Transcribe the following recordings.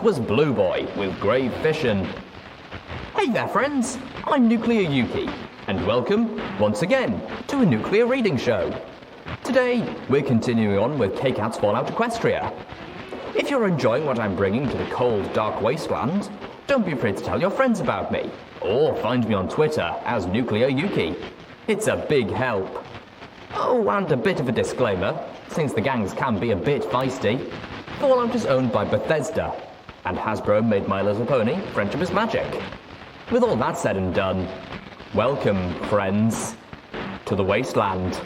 was Blue Boy with Grave Fission. Hey there friends, I'm Nuclear Yuki, and welcome, once again, to a Nuclear Reading Show. Today, we're continuing on with Kkat's Fallout Equestria. If you're enjoying what I'm bringing to the cold, dark wasteland, don't be afraid to tell your friends about me, or find me on Twitter as Nuclear Yuki. It's a big help. Oh, and a bit of a disclaimer, since the gangs can be a bit feisty, Fallout is owned by Bethesda, and Hasbro made My Little Pony Friendship is Magic. With all that said and done, welcome, friends, to the Wasteland.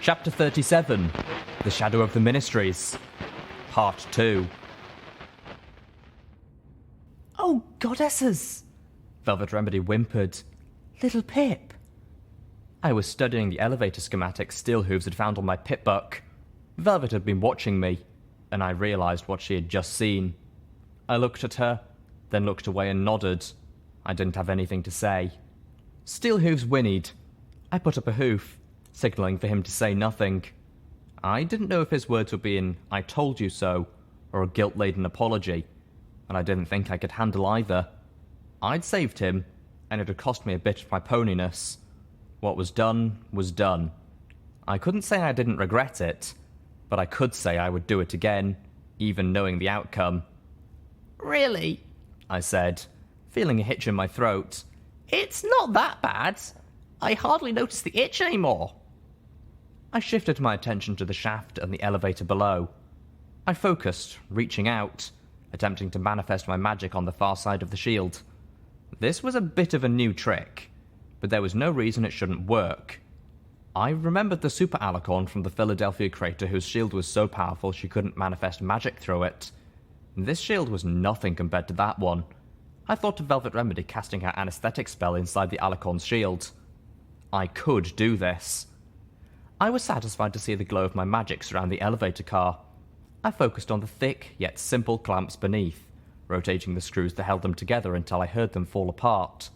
Chapter 37, The Shadow of the Ministries, Part 2. Oh, goddesses! Velvet Remedy whimpered. Littlepip. I was studying the elevator schematics Steelhooves had found on my pip-buck. Velvet had been watching me, and I realized what she had just seen. I looked at her, then looked away and nodded. I didn't have anything to say. Steelhooves whinnied. I put up a hoof, signaling for him to say nothing. I didn't know if his words would be an "I told you so" or a guilt-laden apology, and I didn't think I could handle either. I'd saved him, and it had cost me a bit of my poniness. What was done was done. I couldn't say I didn't regret it, but I could say I would do it again, even knowing the outcome. Really? I said, feeling a hitch in my throat. It's not that bad. I hardly notice the itch anymore. I shifted my attention to the shaft and the elevator below. I focused, reaching out, attempting to manifest my magic on the far side of the shield. This was a bit of a new trick, but there was no reason it shouldn't work. I remembered the super alicorn from the Philadelphia crater whose shield was so powerful she couldn't manifest magic through it. This shield was nothing compared to that one. I thought of Velvet Remedy casting her anesthetic spell inside the alicorn's shield. I could do this. I was satisfied to see the glow of my magic surround the elevator car. I focused on the thick yet simple clamps beneath, rotating the screws that held them together until I heard them fall apart.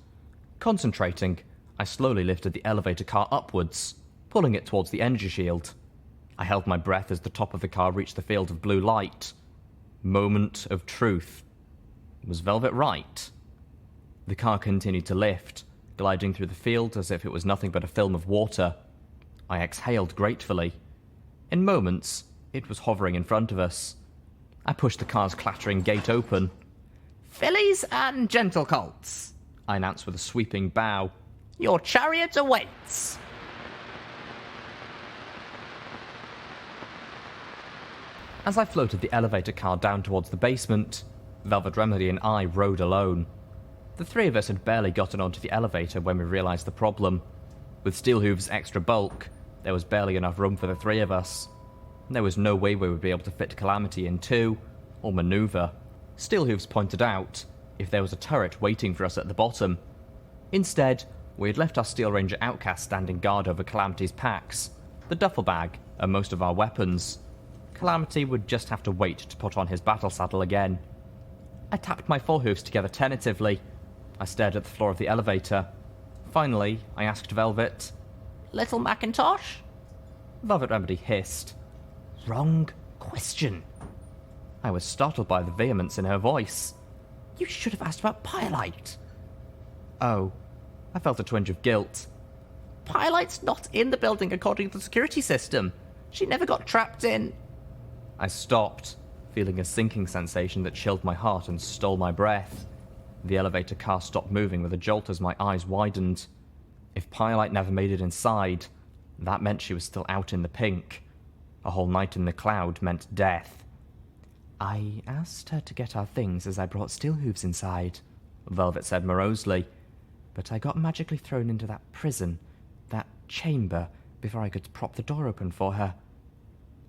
Concentrating, I slowly lifted the elevator car upwards, pulling it towards the energy shield. I held my breath as the top of the car reached the field of blue light. Moment of truth. Was Velvet right? The car continued to lift, gliding through the field as if it was nothing but a film of water. I exhaled gratefully. In moments, it was hovering in front of us. I pushed the car's clattering gate open. "Fillies and gentle colts," I announced with a sweeping bow. "Your chariot awaits." As I floated the elevator car down towards the basement, Velvet Remedy and I rode alone. The three of us had barely gotten onto the elevator when we realized the problem. With Steelhooves' extra bulk, there was barely enough room for the three of us. There was no way we would be able to fit Calamity in two, or maneuver. Steelhooves pointed out if there was a turret waiting for us at the bottom. Instead, we had left our Steel Ranger outcast standing guard over Calamity's packs, the duffel bag, and most of our weapons. Calamity would just have to wait to put on his battle saddle again. I tapped my forehoofs together tentatively. I stared at the floor of the elevator. Finally, I asked Velvet, "Little Macintosh?" Velvet Remedy hissed. "Wrong question." I was startled by the vehemence in her voice. "You should have asked about Pyrelight." Oh, I felt a twinge of guilt. "Pyrelight's not in the building according to the security system. She never got trapped in..." I stopped, feeling a sinking sensation that chilled my heart and stole my breath. The elevator car stopped moving with a jolt as my eyes widened. If Pyrelight never made it inside, that meant she was still out in the pink. A whole night in the cloud meant death. "I asked her to get our things as I brought Steelhooves inside," Velvet said morosely, "but I got magically thrown into that prison, that chamber, before I could prop the door open for her."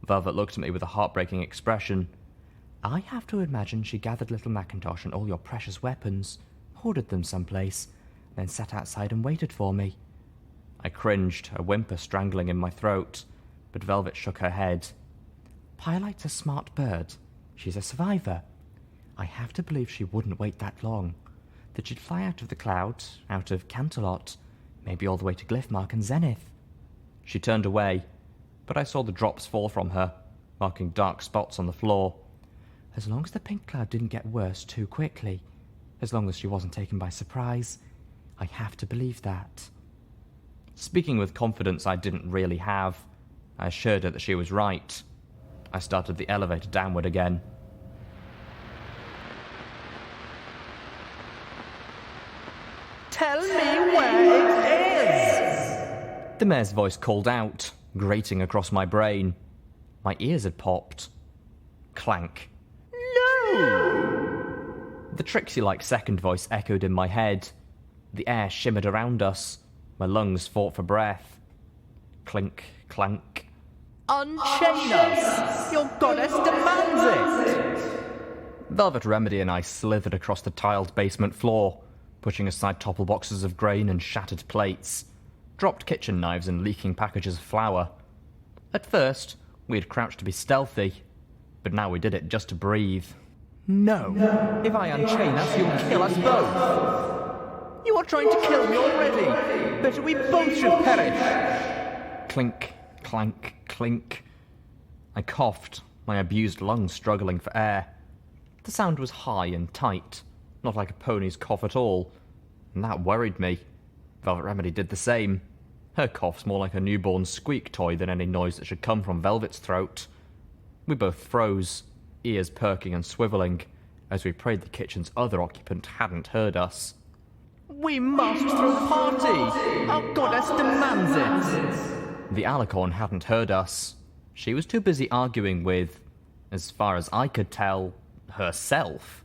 Velvet looked at me with a heartbreaking expression. "I have to imagine she gathered little Macintosh and all your precious weapons, hoarded them someplace, then sat outside and waited for me." I cringed, a whimper strangling in my throat, but Velvet shook her head. "Pyrelight's a smart bird. She's a survivor. I have to believe she wouldn't wait that long. That she'd fly out of the cloud, out of Canterlot, maybe all the way to Glyphmark and Zenith." She turned away. but I saw the drops fall from her, marking dark spots on the floor. As long as the pink cloud didn't get worse too quickly, as long as she wasn't taken by surprise, I have to believe that. Speaking with confidence I didn't really have, I assured her that she was right. I started the elevator downward again. Tell me where it is! The mayor's voice called out, grating across my brain. My ears had popped. Clank. No! The Trixie-like second voice echoed in my head. The air shimmered around us. My lungs fought for breath. Clink, clank. Unchain us! Your goddess demands it! Velvet Remedy and I slithered across the tiled basement floor, pushing aside topple boxes of grain and shattered plates, dropped kitchen knives and leaking packages of flour. At first, we had crouched to be stealthy, but now we did it just to breathe. No. If I unchain us, you'll kill us both. You are trying to kill me already. Better we both should perish. Clink, clank, clink. I coughed, my abused lungs struggling for air. The sound was high and tight, not like a pony's cough at all, and that worried me. Velvet Remedy did the same. Her cough's more like a newborn squeak toy than any noise that should come from Velvet's throat. We both froze, ears perking and swivelling, as we prayed the kitchen's other occupant hadn't heard us. We must throw a party! Our goddess demands it! The Alicorn hadn't heard us. She was too busy arguing with, as far as I could tell, herself.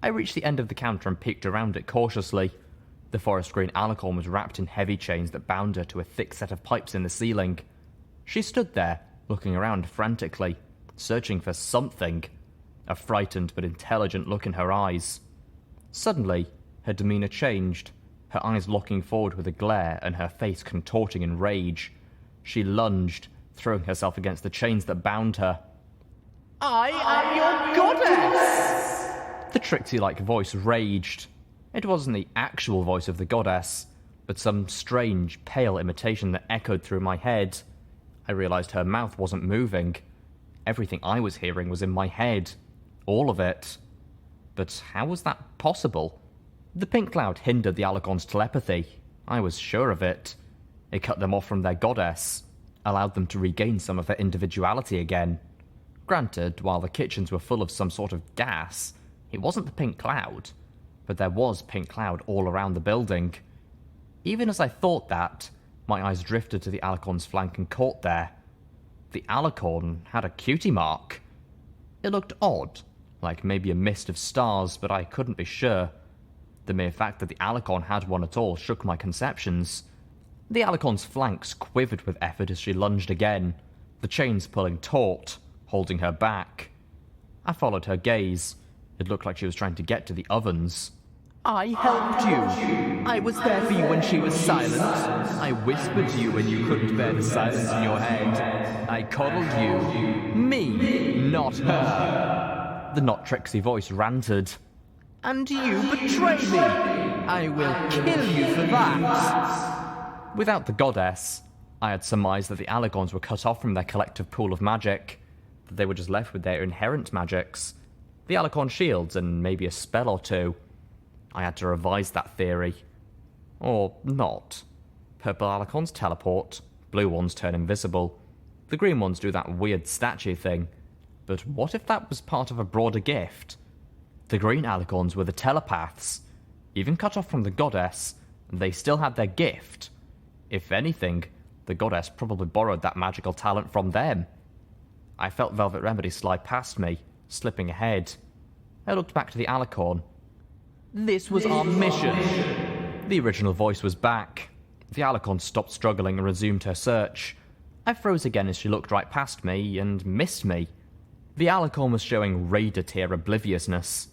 I reached the end of the counter and peeked around it cautiously. The forest green Alicorn was wrapped in heavy chains that bound her to a thick set of pipes in the ceiling. She stood there, looking around frantically, searching for something, a frightened but intelligent look in her eyes. Suddenly, her demeanor changed, her eyes locking forward with a glare and her face contorting in rage. She lunged, throwing herself against the chains that bound her. I am your goddess! The Trixie-like voice raged. It wasn't the actual voice of the goddess, but some strange, pale imitation that echoed through my head. I realized her mouth wasn't moving. Everything I was hearing was in my head. All of it. But how was that possible? The pink cloud hindered the Alicorn's telepathy. I was sure of it. It cut them off from their goddess, allowed them to regain some of their individuality again. Granted, while the kitchens were full of some sort of gas, it wasn't the pink cloud, but there was pink cloud all around the building. Even as I thought that, my eyes drifted to the Alicorn's flank and caught there. The Alicorn had a cutie mark. It looked odd, like maybe a mist of stars, but I couldn't be sure. The mere fact that the Alicorn had one at all shook my conceptions. The Alicorn's flanks quivered with effort as she lunged again, the chains pulling taut, holding her back. I followed her gaze. It looked like she was trying to get to the ovens. I helped you. I was there for you when she was silent. I whispered to you when you couldn't bear the silence in your head. I coddled you. Me, not her. The not Trixie voice ranted. And you betray me. I will kill you for that. Without the goddess, I had surmised that the Alicorns were cut off from their collective pool of magic, that they were just left with their inherent magics, the Alicorn shields and maybe a spell or two. I had to revise that theory. Or not. Purple Alicorns teleport, blue ones turn invisible, the green ones do that weird statue thing. But what if that was part of a broader gift? The green Alicorns were the telepaths. Even cut off from the goddess, they still had their gift. If anything, the goddess probably borrowed that magical talent from them. I felt Velvet Remedy slide past me, slipping ahead. I looked back to the Alicorn. This was our mission. The original voice was back. The Alicorn stopped struggling and resumed her search. I froze again as she looked right past me and missed me. The Alicorn was showing Raider tier obliviousness.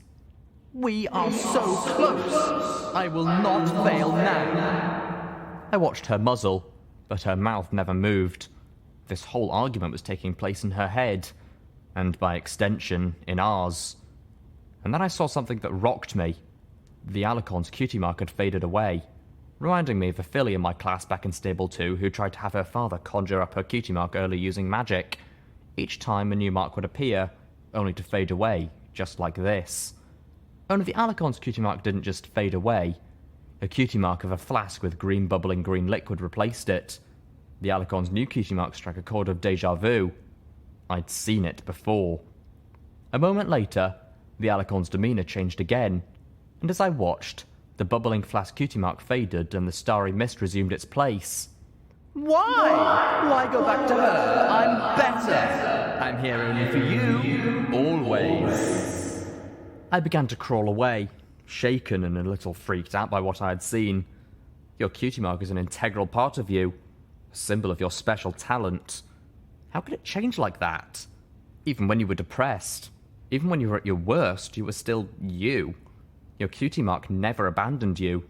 We are so close. I will not fail now. I watched her muzzle, but her mouth never moved. This whole argument was taking place in her head, and by extension, in ours. And then I saw something that rocked me. The Alicorn's cutie mark had faded away. reminding me of a filly in my class back in Stable 2 who tried to have her father conjure up her cutie mark early using magic. Each time a new mark would appear, only to fade away, just like this. Only the Alicorn's cutie mark didn't just fade away. A cutie mark of a flask with green bubbling green liquid replaced it. The Alicorn's new cutie mark struck a chord of déjà vu. I'd seen it before. A moment later, the Alicorn's demeanour changed again, and as I watched, the bubbling flask cutie mark faded and the starry mist resumed its place. Why? Why go back to her? I'm better. I'm here only for you, always. I began to crawl away, shaken and a little freaked out by what I had seen. Your cutie mark is an integral part of you, a symbol of your special talent. How could it change like that? Even when you were depressed, even when you were at your worst, you were still you. Your cutie mark never abandoned you.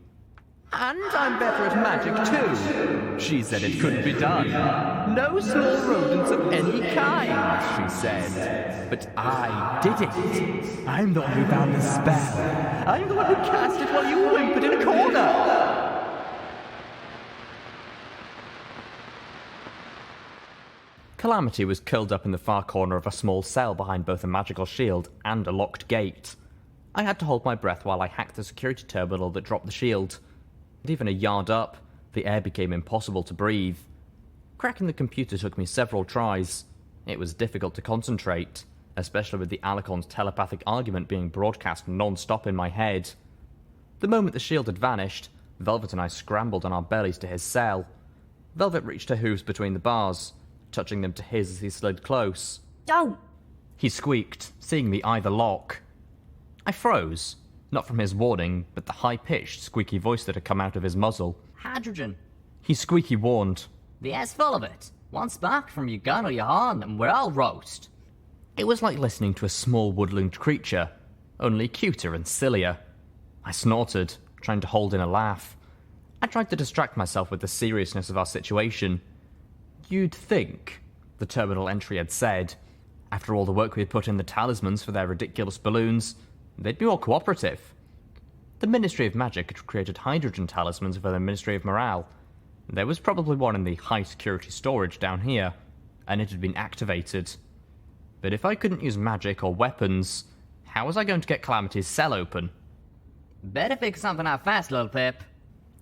And I'm better at magic too. She said it couldn't be done. No small rodents of any kind, she said. But I did it. I'm the one who found the spell. I'm the one who cast it while you whimpered in a corner. Calamity was curled up in the far corner of a small cell behind both a magical shield and a locked gate. I had to hold my breath while I hacked the security terminal that dropped the shield. And even a yard up, the air became impossible to breathe. Cracking the computer took me several tries. It was difficult to concentrate, especially with the Alicorn's telepathic argument being broadcast non-stop in my head. The moment the shield had vanished, Velvet and I scrambled on our bellies to his cell. Velvet reached her hooves between the bars, touching them to his as he slid close. Don't! He squeaked, seeing me eye the lock. I froze, not from his warning, but the high-pitched, squeaky voice that had come out of his muzzle. Hydrogen. He squeaky warned. The air's full of it. One spark from your gun or your horn, and we're all roast. It was like listening to a small woodland creature, only cuter and sillier. I snorted, trying to hold in a laugh. I tried to distract myself with the seriousness of our situation. You'd think, the terminal entry had said, after all the work we had put in the talismans for their ridiculous balloons, they'd be more cooperative. The Ministry of Magic had created hydrogen talismans for the Ministry of Morale. There was probably one in the high-security storage down here, and it had been activated. But if I couldn't use magic or weapons, how was I going to get Calamity's cell open? Better figure something out fast, Littlepip.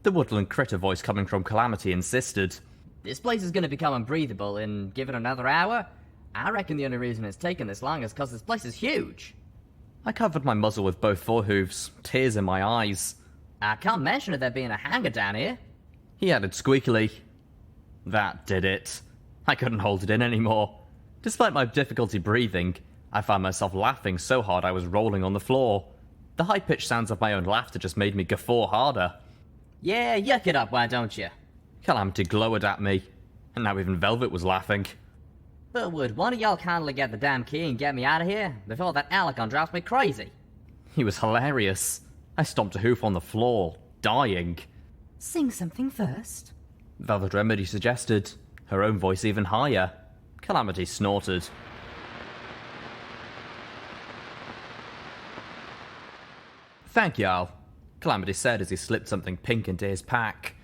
The woodland critter voice coming from Calamity insisted. This place is going to become unbreathable in, give it another hour. I reckon the only reason it's taken this long is because this place is huge. I covered my muzzle with both forehooves, tears in my eyes. I can't mention it there being a hangar down here. He added squeakily. That did it. I couldn't hold it in anymore. Despite my difficulty breathing, I found myself laughing so hard I was rolling on the floor. The high-pitched sounds of my own laughter just made me guffaw harder. Yeah, yuck it up, why don't you? Calamity glowered at me, and now even Velvet was laughing. But would one of y'all kindly get the damn key and get me out of here before that Alicon drives me crazy? He was hilarious. I stomped a hoof on the floor, dying. Sing something first. Velvet Remedy suggested, her own voice even higher. Calamity snorted. Thank you, Al, Calamity said as he slipped something pink into his pack.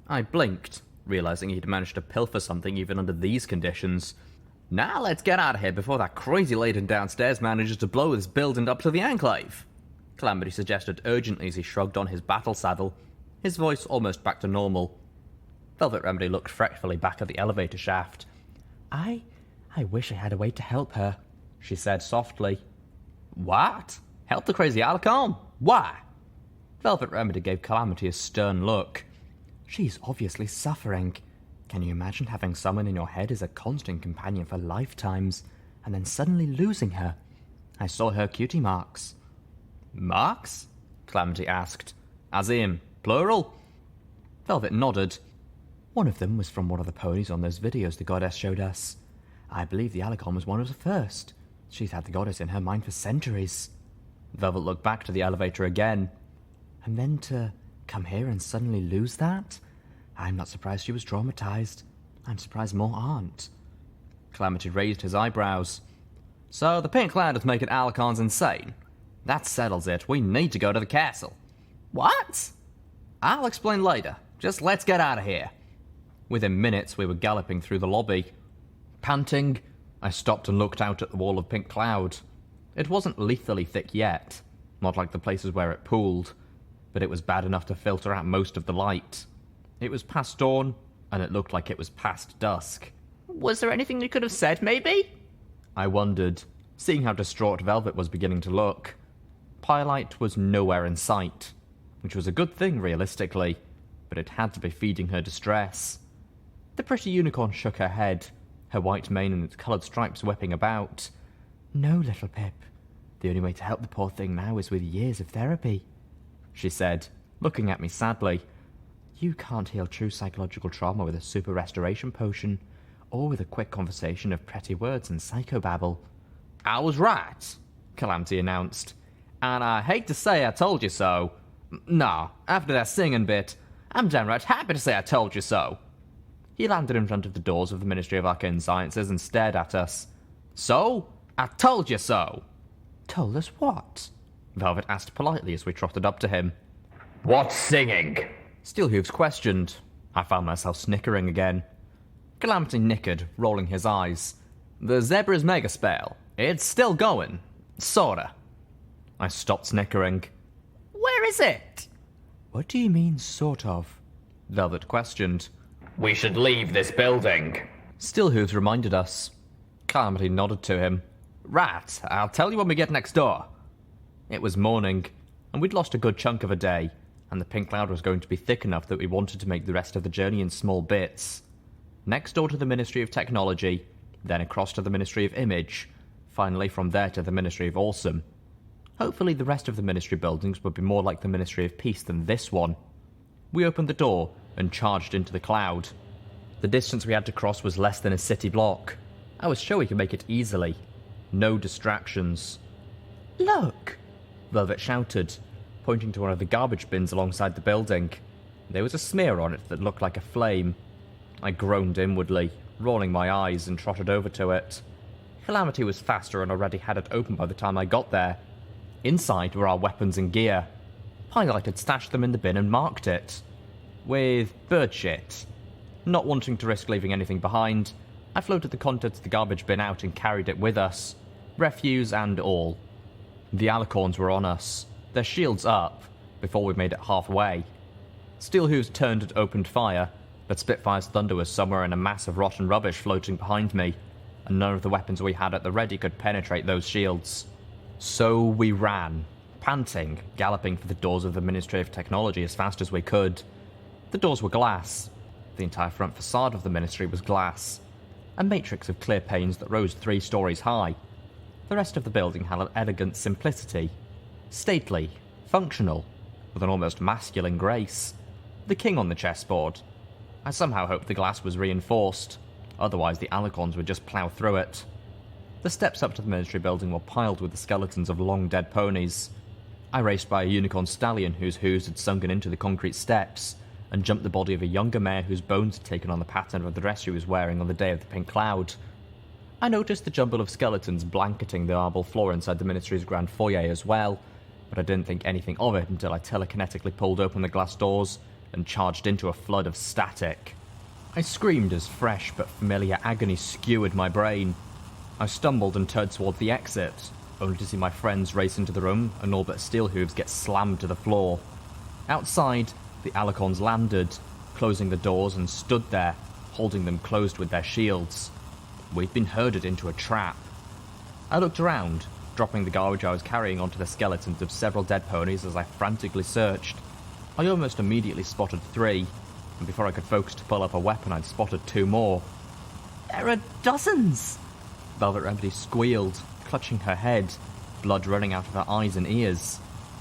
I blinked, realizing he'd managed to pilfer something even under these conditions. Now let's get out of here before that crazy lady downstairs manages to blow this building up to the Enclave, Calamity suggested urgently as he shrugged on his battle saddle, his voice almost back to normal. Velvet Remedy looked fretfully back at the elevator shaft. I wish I had a way to help her, she said softly. What? Help the crazy Alicon? Why? Velvet Remedy gave Calamity a stern look. She's obviously suffering. Can you imagine having someone in your head as a constant companion for lifetimes, and then suddenly losing her? I saw her cutie marks. Marks? Calamity asked. As in, plural? Velvet nodded. One of them was from one of the ponies on those videos the goddess showed us. I believe the Alicon was one of the first. She's had the goddess in her mind for centuries. Velvet looked back to the elevator again. And then to come here and suddenly lose that? I'm not surprised she was traumatized. I'm surprised more aren't. Calamity raised his eyebrows. So the pink cloud is making Alicons insane. That settles it. We need to go to the castle. What? I'll explain later. Just let's get out of here. Within minutes, we were galloping through the lobby. Panting, I stopped and looked out at the wall of pink cloud. It wasn't lethally thick yet, not like the places where it pooled, but it was bad enough to filter out most of the light. It was past dawn, and it looked like it was past dusk. Was there anything you could have said, maybe? I wondered, seeing how distraught Velvet was beginning to look. Pyrelight was nowhere in sight, which was a good thing realistically, but it had to be feeding her distress. The pretty unicorn shook her head, her white mane and its coloured stripes whipping about. No, Littlepip. The only way to help the poor thing now is with years of therapy, she said, looking at me sadly. You can't heal true psychological trauma with a super restoration potion, or with a quick conversation of pretty words and psychobabble. I was right, Calamity announced. And I hate to say I told you so. No, after that singing bit, I'm downright happy to say I told you so. He landed in front of the doors of the Ministry of Arcane Sciences and stared at us. So, I told you so. Told us what? Velvet asked politely as we trotted up to him. What's singing? Steelhooves questioned. I found myself snickering again. Calamity nickered, rolling his eyes. The Zebra's mega spell. It's still going. Sorta. I stopped snickering. Where is it? What do you mean, sort of? Velvet questioned. We should leave this building. Steelhooves reminded us. Calamity nodded to him. Right, I'll tell you when we get next door. It was morning, and we'd lost a good chunk of a day, and the pink cloud was going to be thick enough that we wanted to make the rest of the journey in small bits. Next door to the Ministry of Technology, then across to the Ministry of Image, finally from there to the Ministry of Awesome. Hopefully the rest of the Ministry buildings would be more like the Ministry of Peace than this one. We opened the door and charged into the cloud. The distance we had to cross was less than a city block. I was sure we could make it easily. No distractions. Look! Velvet shouted, pointing to one of the garbage bins alongside the building. There was a smear on it that looked like a flame. I groaned inwardly, rolling my eyes, and trotted over to it. Calamity was faster and already had it open by the time I got there. Inside were our weapons and gear. Pyrelight had stashed them in the bin and marked it. With bird shit. Not wanting to risk leaving anything behind, I floated the contents of the garbage bin out and carried it with us. Refuse and all. The alicorns were on us, their shields up, before we made it halfway. Steelhooves turned and opened fire, but Spitfire's thunder was somewhere in a mass of rotten rubbish floating behind me, and none of the weapons we had at the ready could penetrate those shields. So we ran, panting, galloping for the doors of the Ministry of Technology as fast as we could. The doors were glass. The entire front facade of the Ministry was glass, a matrix of clear panes that rose 3 stories high. The rest of the building had an elegant simplicity, stately, functional, with an almost masculine grace. The king on the chessboard. I somehow hoped the glass was reinforced, otherwise the alicorns would just plough through it. The steps up to the Ministry building were piled with the skeletons of long-dead ponies. I raced by a unicorn stallion whose hooves had sunken into the concrete steps, and jumped the body of a younger mare whose bones had taken on the pattern of the dress she was wearing on the day of the pink cloud. I noticed the jumble of skeletons blanketing the marble floor inside the Ministry's grand foyer as well, but I didn't think anything of it until I telekinetically pulled open the glass doors and charged into a flood of static. I screamed as fresh but familiar agony skewered my brain. I stumbled and turned toward the exit, only to see my friends race into the room and all but Steelhooves get slammed to the floor. Outside, the alicorns landed, closing the doors, and stood there, holding them closed with their shields. We'd been herded into a trap. I looked around, dropping the garbage I was carrying onto the skeletons of several dead ponies as I frantically searched. I almost immediately spotted 3, and before I could focus to pull up a weapon, I'd spotted 2 more. There are dozens! Velvet Remedy squealed, clutching her head, blood running out of her eyes and ears.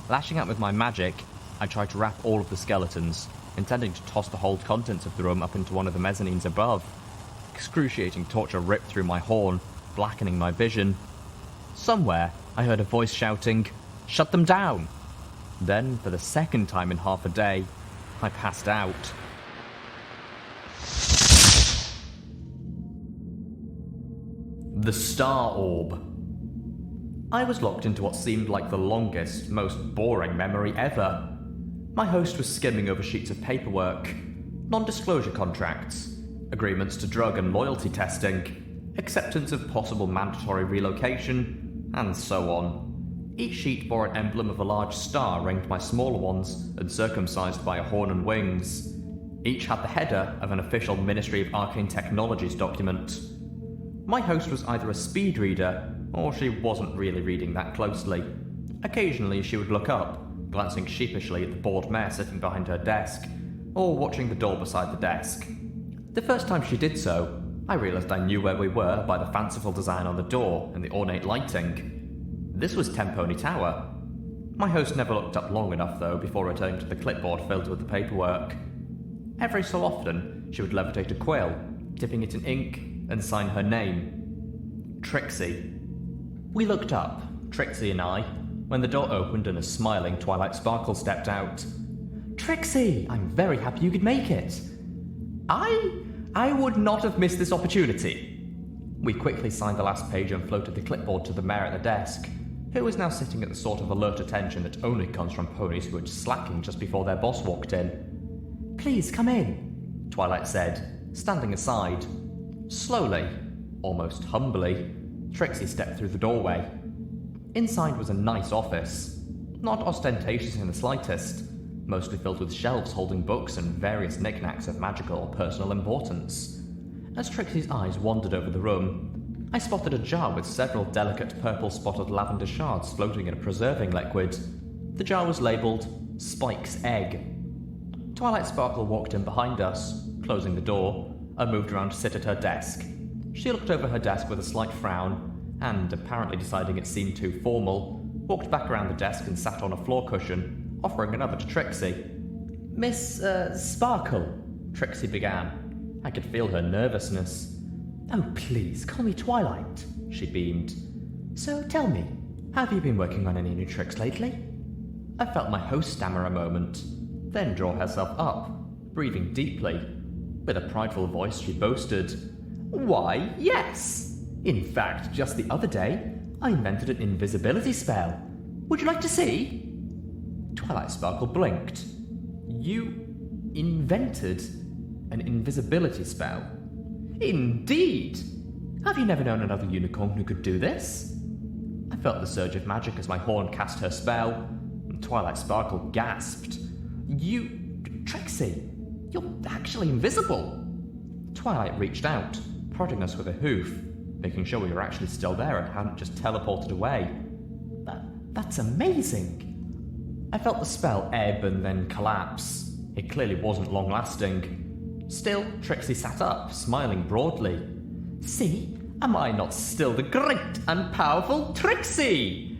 Lashing out with my magic, I tried to wrap all of the skeletons, intending to toss the whole contents of the room up into one of the mezzanines above. Excruciating torture ripped through my horn, blackening my vision. Somewhere, I heard a voice shouting, "Shut them down!" Then, for the second time in half a day, I passed out. The Star Orb. I was locked into what seemed like the longest, most boring memory ever. My host was skimming over sheets of paperwork, Non-disclosure contracts, agreements to drug and loyalty testing, acceptance of possible mandatory relocation, and so on. Each sheet bore an emblem of a large star ringed by smaller ones and circumcised by a horn and wings. Each had the header of an official Ministry of Arcane Technology's document. My host was either a speed reader, or she wasn't really reading that closely. Occasionally she would look up, glancing sheepishly at the bored mare sitting behind her desk, or watching the door beside the desk. The first time she did so, I realised I knew where we were by the fanciful design on the door and the ornate lighting. This was Tempony Tower. My host never looked up long enough, though, before returning to the clipboard filled with the paperwork. Every so often, she would levitate a quill, dipping it in ink, and sign her name. Trixie. We looked up, Trixie and I, when the door opened and a smiling Twilight Sparkle stepped out. Trixie, I'm very happy you could make it. I would not have missed this opportunity. We quickly signed the last page and floated the clipboard to the mare at the desk, who was now sitting at the sort of alert attention that only comes from ponies who were slacking just before their boss walked in. Please come in, Twilight said, standing aside. Slowly, almost humbly, Trixie stepped through the doorway. Inside was a nice office, not ostentatious in the slightest, mostly filled with shelves holding books and various knickknacks of magical or personal importance. As Trixie's eyes wandered over the room, I spotted a jar with several delicate purple-spotted lavender shards floating in a preserving liquid. The jar was labelled Spike's Egg. Twilight Sparkle walked in behind us, closing the door, and moved around to sit at her desk. She looked over her desk with a slight frown, and, apparently deciding it seemed too formal, walked back around the desk and sat on a floor cushion, offering another to Trixie. Miss, Sparkle, Trixie began. I could feel her nervousness. Oh, please, call me Twilight, she beamed. So tell me, have you been working on any new tricks lately? I felt my host stammer a moment, then draw herself up, breathing deeply. With a prideful voice, she boasted, Why, yes! In fact, just the other day, I invented an invisibility spell. Would you like to see? Twilight Sparkle blinked. You invented an invisibility spell? Indeed! Have you never known another unicorn who could do this? I felt the surge of magic as my horn cast her spell, and Twilight Sparkle gasped. Trixie, you're actually invisible! Twilight reached out, prodding us with a hoof, making sure we were actually still there and hadn't just teleported away. That's amazing! I felt the spell ebb and then collapse. It clearly wasn't long-lasting. Still, Trixie sat up, smiling broadly. See, am I not still the great and powerful Trixie?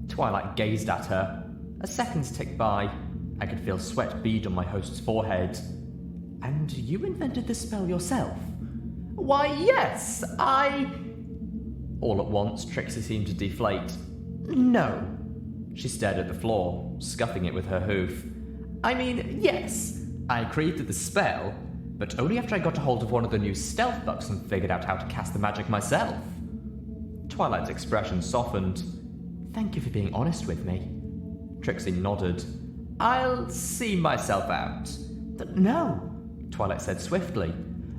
Twilight gazed at her. As seconds ticked by, I could feel sweat bead on my host's forehead. And you invented this spell yourself? Why, yes, All at once, Trixie seemed to deflate. No. She stared at the floor, scuffing it with her hoof. I mean, yes, I created the spell, but only after I got a hold of one of the new stealth books and figured out how to cast the magic myself. Twilight's expression softened. Thank you for being honest with me. Trixie nodded. I'll see myself out. No, Twilight said swiftly.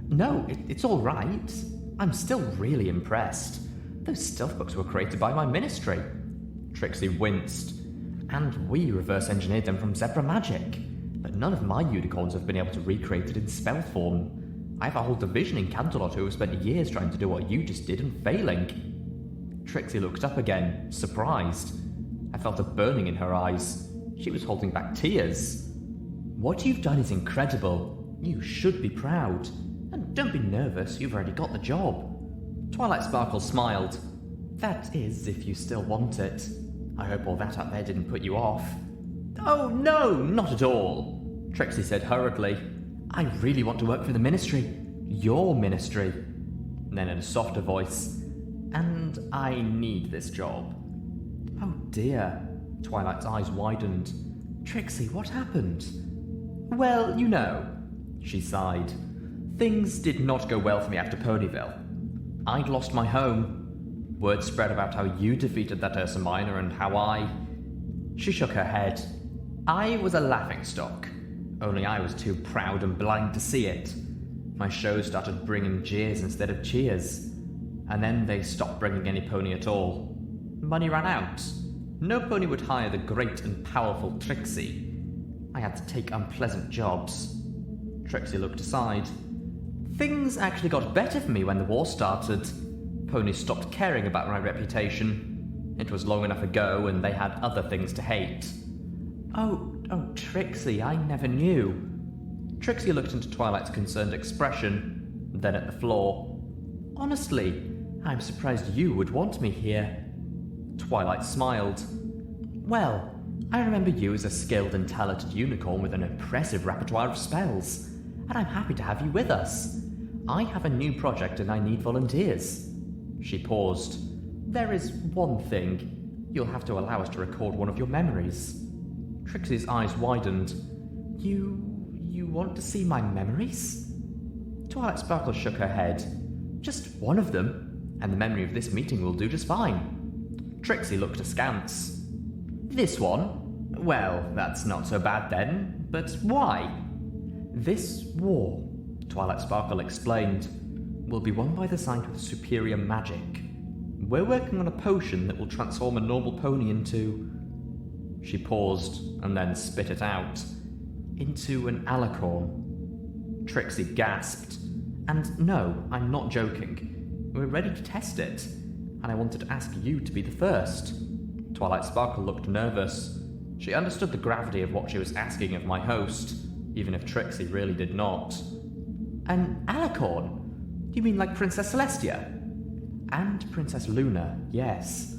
No, it's all right. I'm still really impressed. Those stealth books were created by my ministry. Trixie winced. And we reverse engineered them from zebra magic. But none of my unicorns have been able to recreate it in spell form. I have a whole division in Canterlot who have spent years trying to do what you just did and failing. Trixie looked up again, surprised. I felt a burning in her eyes. She was holding back tears. What you've done is incredible. You should be proud. And don't be nervous, you've already got the job. Twilight Sparkle smiled. That is, if you still want it. I hope all that up there didn't put you off. Oh, no, not at all, Trixie said hurriedly. I really want to work for the Ministry. Your Ministry. And then in a softer voice, and I need this job. Oh dear. Twilight's eyes widened. Trixie, what happened? Well, you know, she sighed. Things did not go well for me after Ponyville. I'd lost my home. Word spread about how you defeated that Ursa Minor and how She shook her head. I was a laughingstock. Only I was too proud and blind to see it. My show started bringing jeers instead of cheers. And then they stopped bringing any pony at all. Money ran out. No pony would hire the great and powerful Trixie. I had to take unpleasant jobs. Trixie looked aside. Things actually got better for me when the war started. Ponies stopped caring about my reputation. It was long enough ago and they had other things to hate. Oh, Trixie, I never knew. Trixie looked into Twilight's concerned expression, then at the floor. Honestly, I'm surprised you would want me here. Twilight smiled. Well, I remember you as a skilled and talented unicorn with an impressive repertoire of spells, and I'm happy to have you with us. I have a new project and I need volunteers. She paused. There is one thing. You'll have to allow us to record one of your memories. Trixie's eyes widened. You want to see my memories? Twilight Sparkle shook her head. Just one of them, and the memory of this meeting will do just fine. Trixie looked askance. This one? Well, that's not so bad then, but why? This war, Twilight Sparkle explained, will be won by the side with superior magic. We're working on a potion that will transform a normal pony into... She paused, and then spit it out. Into an alicorn. Trixie gasped. And no, I'm not joking. We're ready to test it, and I wanted to ask you to be the first. Twilight Sparkle looked nervous. She understood the gravity of what she was asking of my host, even if Trixie really did not. An alicorn? You mean like Princess Celestia? And Princess Luna, yes.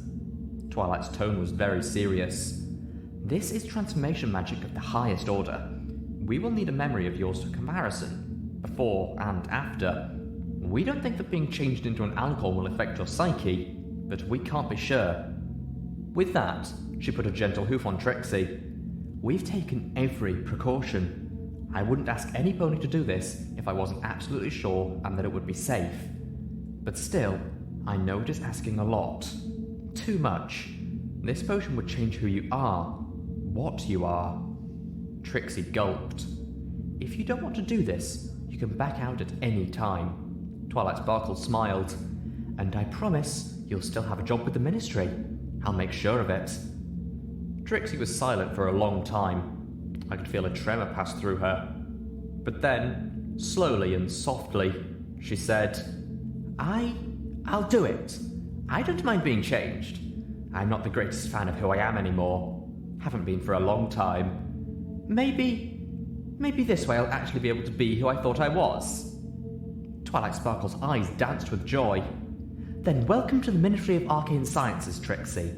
Twilight's tone was very serious. This is transformation magic of the highest order. We will need a memory of yours for comparison, before and after. We don't think that being changed into an alicorn will affect your psyche, but we can't be sure. With that, she put a gentle hoof on Trixie. We've taken every precaution. I wouldn't ask any pony to do this if I wasn't absolutely sure and that it would be safe. But still, I know it is asking a lot. Too much. This potion would change who you are, what you are. Trixie gulped. If you don't want to do this, you can back out at any time. Twilight Sparkle smiled. And I promise you'll still have a job with the Ministry. I'll make sure of it. Trixie was silent for a long time. I could feel a tremor pass through her. But then, slowly and softly, she said, I'll do it. I don't mind being changed. I'm not the greatest fan of who I am anymore. Haven't been for a long time. Maybe this way I'll actually be able to be who I thought I was. Twilight Sparkle's eyes danced with joy. Then welcome to the Ministry of Arcane Sciences, Trixie.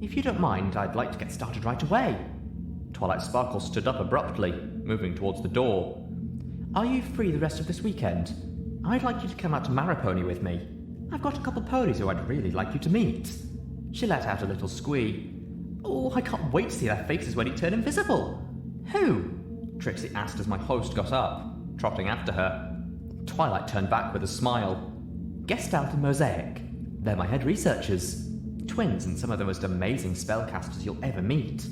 If you don't mind, I'd like to get started right away. Twilight Sparkle stood up abruptly, moving towards the door. Are you free the rest of this weekend? I'd like you to come out to Maripony with me. I've got a couple ponies who I'd really like you to meet. She let out a little squeak. Oh, I can't wait to see their faces when you turn invisible. Who? Trixie asked as my host got up, trotting after her. Twilight turned back with a smile. Gestalt and Mosaic. They're my head researchers. Twins and some of the most amazing spellcasters you'll ever meet.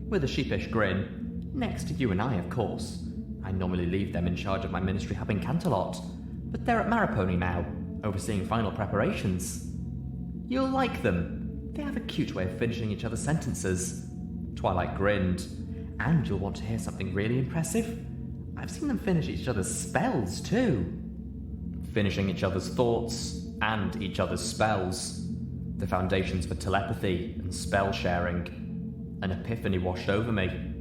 With a sheepish grin. Next to you and I, of course. I normally leave them in charge of my ministry hub in Canterlot, but they're at Maripony now, overseeing final preparations. You'll like them. They have a cute way of finishing each other's sentences. Twilight grinned. And you'll want to hear something really impressive? I've seen them finish each other's spells, too. Finishing each other's thoughts and each other's spells. The foundations for telepathy and spell sharing. An epiphany washed over me.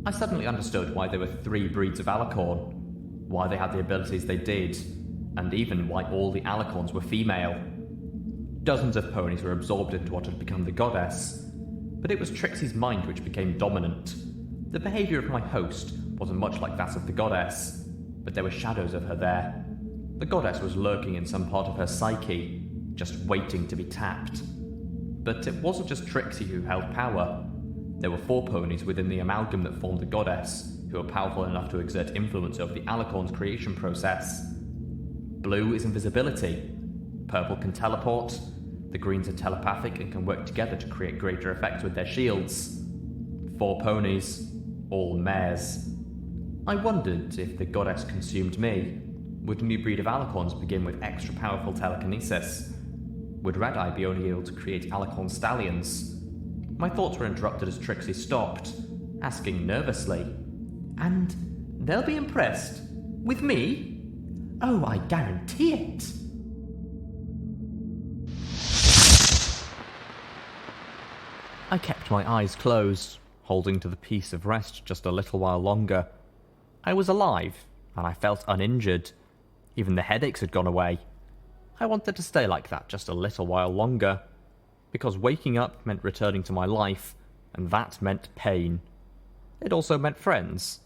I suddenly understood why there were 3 breeds of alicorn, why they had the abilities they did, and even why all the alicorns were female. Dozens of ponies were absorbed into what had become the goddess, but it was Trixie's mind which became dominant. The behaviour of my host wasn't much like that of the goddess, but there were shadows of her there. The goddess was lurking in some part of her psyche, just waiting to be tapped. But it wasn't just Trixie who held power. There were 4 ponies within the amalgam that formed the goddess, who were powerful enough to exert influence over the alicorn's creation process. Blue is invisibility. Purple can teleport. The greens are telepathic and can work together to create greater effects with their shields. 4 ponies, all mares. I wondered if the goddess consumed me. Would a new breed of alicorns begin with extra powerful telekinesis? Would Red Eye be only able to create alicorn stallions? My thoughts were interrupted as Trixie stopped, asking nervously, "And they'll be impressed? With me? Oh, I guarantee it!" I kept my eyes closed, holding to the piece of rest just a little while longer. I was alive, and I felt uninjured. Even the headaches had gone away. I wanted to stay like that just a little while longer, because waking up meant returning to my life, and that meant pain. It also meant friends.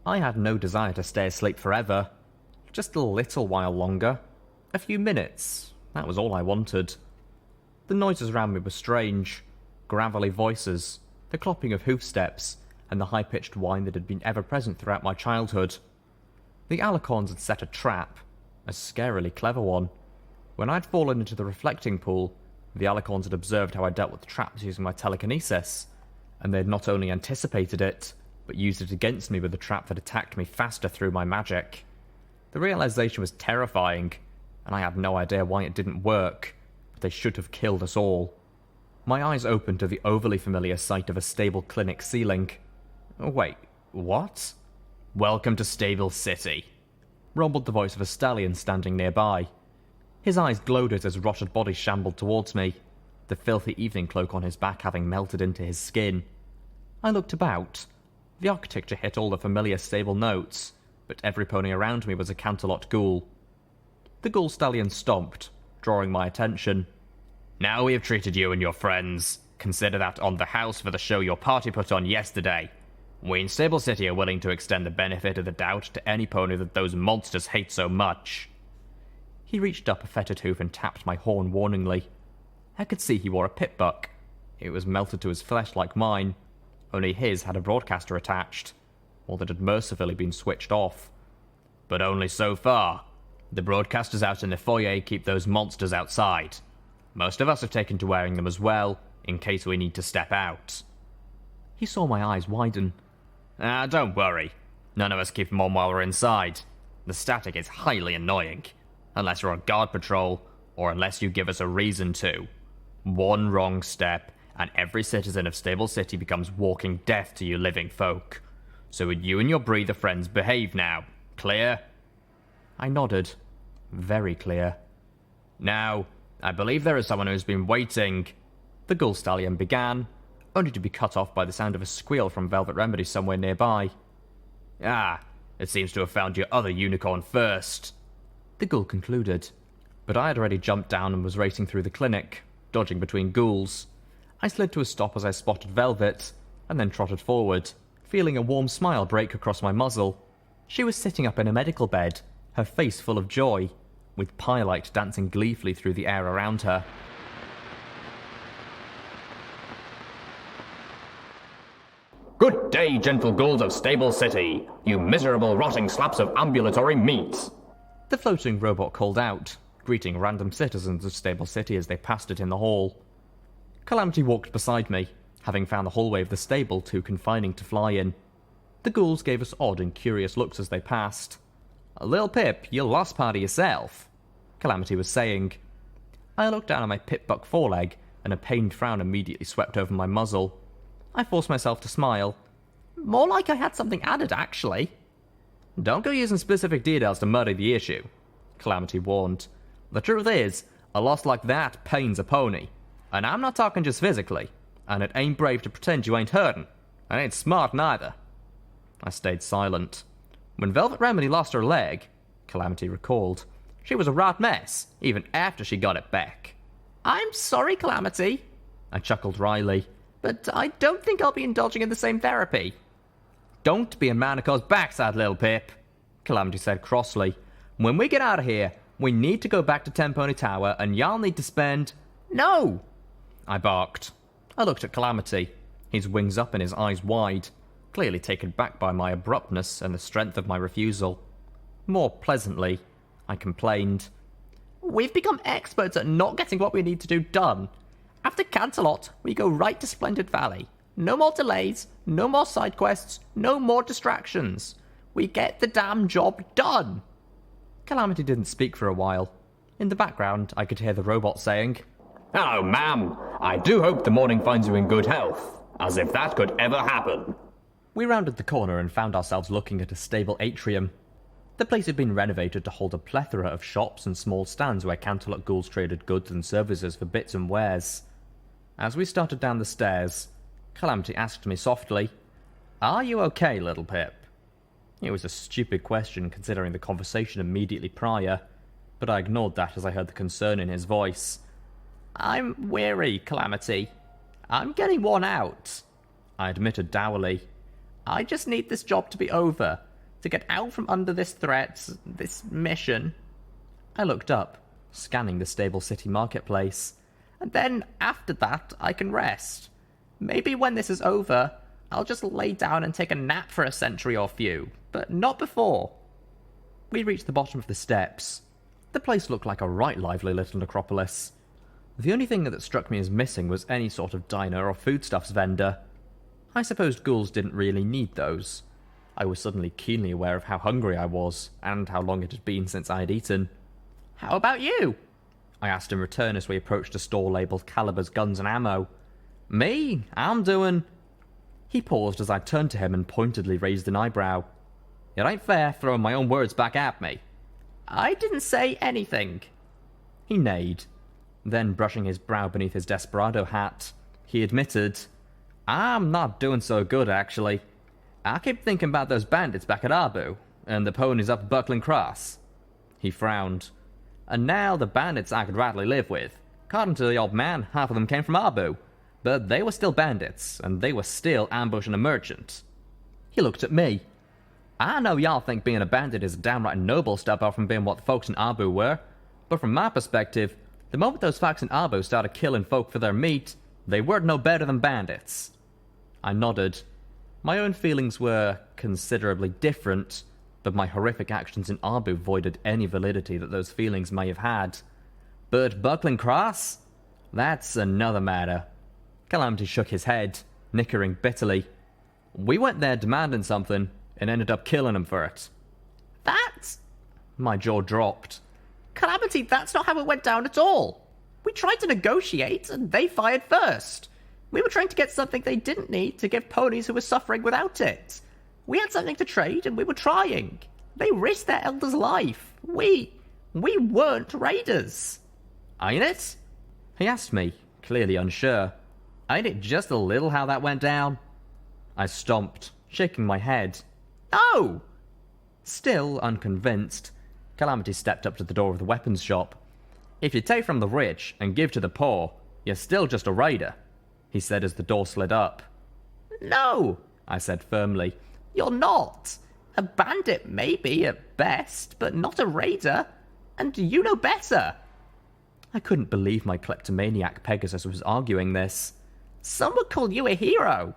I had no desire to stay asleep forever. Just a little while longer. A few minutes. That was all I wanted. The noises around me were strange. Gravelly voices, the clopping of hoofsteps, and the high-pitched whine that had been ever-present throughout my childhood. The alicorns had set a trap, a scarily clever one. When I'd fallen into the reflecting pool, the alicorns had observed how I dealt with traps using my telekinesis, and they had not only anticipated it, but used it against me with a trap that attacked me faster through my magic. The realization was terrifying, and I had no idea why it didn't work, but they should have killed us all. My eyes opened to the overly familiar sight of a stable clinic ceiling. Wait, what? "Welcome to Stable City," rumbled the voice of a stallion standing nearby. His eyes glowed as his rotted body shambled towards me, the filthy evening cloak on his back having melted into his skin. I looked about. The architecture hit all the familiar stable notes, but every pony around me was a Canterlot ghoul. The ghoul stallion stomped, drawing my attention. "Now we have treated you and your friends. Consider that on the house for the show your party put on yesterday. We in Stable City are willing to extend the benefit of the doubt to any pony that those monsters hate so much." He reached up a fetid hoof and tapped my horn warningly. I could see he wore a pit buck. It was melted to his flesh like mine, only his had a broadcaster attached, or that had mercifully been switched off. "But only so far. The broadcasters out in the foyer keep those monsters outside. Most of us have taken to wearing them as well, in case we need to step out." He saw my eyes widen. Don't worry. None of us keep them on while we're inside. The static is highly annoying. Unless you're on guard patrol, or unless you give us a reason to. One wrong step, and every citizen of Stable City becomes walking death to you living folk. So would you and your breather friends behave now? Clear? I nodded. Very clear. "Now, I believe there is someone who's been waiting," the ghoul stallion began, only to be cut off by the sound of a squeal from Velvet Remedy somewhere nearby. It seems to have found your other unicorn first," the ghoul concluded. But I had already jumped down and was racing through the clinic, dodging between ghouls. I slid to a stop as I spotted Velvet, and then trotted forward, feeling a warm smile break across my muzzle. She was sitting up in a medical bed, her face full of joy, with pie-light dancing gleefully through the air around her. "Good day, gentle ghouls of Stable City, you miserable rotting slaps of ambulatory meat," the floating robot called out, greeting random citizens of Stable City as they passed it in the hall. Calamity walked beside me, having found the hallway of the stable too confining to fly in. The ghouls gave us odd and curious looks as they passed. "Littlepip, you lost part of yourself," Calamity was saying. I looked down at my pit-buck foreleg, and a pained frown immediately swept over my muzzle. I forced myself to smile. "More like I had something added, actually." "Don't go using specific details to muddy the issue," Calamity warned. "The truth is, a loss like that pains a pony. And I'm not talking just physically. And it ain't brave to pretend you ain't hurting. And ain't smart neither." I stayed silent. "When Velvet Remedy lost her leg," Calamity recalled, "she was a right mess, even after she got it back." "I'm sorry, Calamity," I chuckled wryly, "but I don't think I'll be indulging in the same therapy." "Don't be a manico's backside, Littlepip," Calamity said crossly. "When we get out of here, we need to go back to Ten Pony Tower, and y'all need to spend—" "No!" I barked. I looked at Calamity, his wings up and his eyes wide, clearly taken back by my abruptness and the strength of my refusal. More pleasantly, I complained. "We've become experts at not getting what we need to do done. After Canterlot, we go right to Splendid Valley. No more delays, no more side quests, no more distractions. We get the damn job done. Calamity didn't speak for a while. In the background, I could hear the robot saying, "Hello, ma'am. I do hope the morning finds you in good health. As if that could ever happen." We rounded the corner and found ourselves looking at a stable atrium. The place had been renovated to hold a plethora of shops and small stands where Canterlot ghouls traded goods and services for bits and wares. As we started down the stairs, Calamity asked me softly, "Are you okay, Littlepip?" It was a stupid question considering the conversation immediately prior, but I ignored that as I heard the concern in his voice. "I'm weary, Calamity. I'm getting worn out," I admitted dourly. "I just need this job to be over, to get out from under this threat, this mission." I looked up, scanning the stable city marketplace, and then after that I can rest. Maybe when this is over, I'll just lay down and take a nap for a century or few, but not before. We reached the bottom of the steps. The place looked like a right lively little necropolis. The only thing that struck me as missing was any sort of diner or foodstuffs vendor. I supposed ghouls didn't really need those. I was suddenly keenly aware of how hungry I was, and how long it had been since I had eaten. "How about you?" I asked in return as we approached a store labelled Calibers Guns and Ammo. "Me? I'm doing..." He paused as I turned to him and pointedly raised an eyebrow. "It ain't fair throwing my own words back at me." "I didn't say anything." He neighed. Then, brushing his brow beneath his desperado hat, he admitted, "I'm not doing so good, actually. I keep thinking about those bandits back at Abu, and the ponies up Buckling Cross." He frowned. "And now the bandits I could rightly live with. According to the old man, half of them came from Abu, but they were still bandits, and they were still ambushing a merchant." He looked at me. "I know y'all think being a bandit is a downright noble step up from being what the folks in Abu were, but from my perspective, the moment those folks in Abu started killing folk for their meat, they weren't no better than bandits." I nodded. My own feelings were considerably different, but my horrific actions in Abu voided any validity that those feelings may have had. "But Buckling Cross? That's another matter." Calamity shook his head, nickering bitterly. "We went there demanding something, and ended up killing him for it." "That's..." My jaw dropped. "Calamity, that's not how it went down at all. We tried to negotiate, and they fired first. We were trying to get something they didn't need to give ponies who were suffering without it. We had something to trade, and we were trying. They risked their elder's life. We weren't raiders." "Ain't it?" He asked me, clearly unsure. "Ain't it just a little how that went down?" I stomped, shaking my head. "No!" Still unconvinced, Calamity stepped up to the door of the weapons shop. "If you take from the rich and give to the poor, you're still just a raider," he said as the door slid up. "No," I said firmly. "You're not. A bandit maybe at best, but not a raider. And you know better." I couldn't believe my kleptomaniac Pegasus was arguing this. "Some would call you a hero."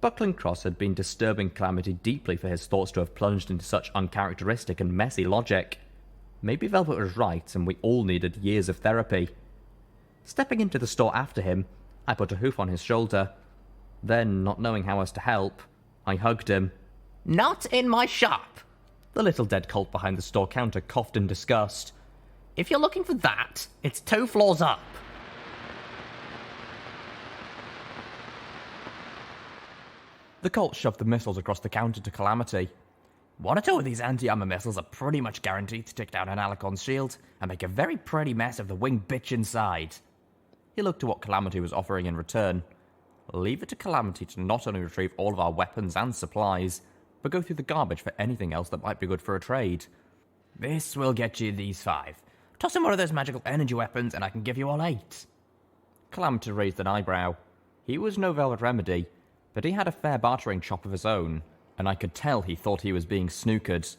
Buckling Cross had been disturbing Calamity deeply for his thoughts to have plunged into such uncharacteristic and messy logic. Maybe Velvet was right, and we all needed years of therapy. Stepping into the store after him, I put a hoof on his shoulder. Then, not knowing how else to help, I hugged him. "Not in my shop!" The little dead colt behind the store counter coughed in disgust. "If you're looking for that, it's 2 floors up." The Colt shoved the missiles across the counter to Calamity. "1 or 2 of these anti-armor missiles are pretty much guaranteed to take down an Alicorn's shield and make a very pretty mess of the winged bitch inside." He looked to what Calamity was offering in return. Leave it to Calamity to not only retrieve all of our weapons and supplies, but go through the garbage for anything else that might be good for a trade. "This will get you these 5. Toss in one of those magical energy weapons and I can give you all 8. Calamity raised an eyebrow. He was no Velvet Remedy, but he had a fair bartering chop of his own, and I could tell he thought he was being snookered.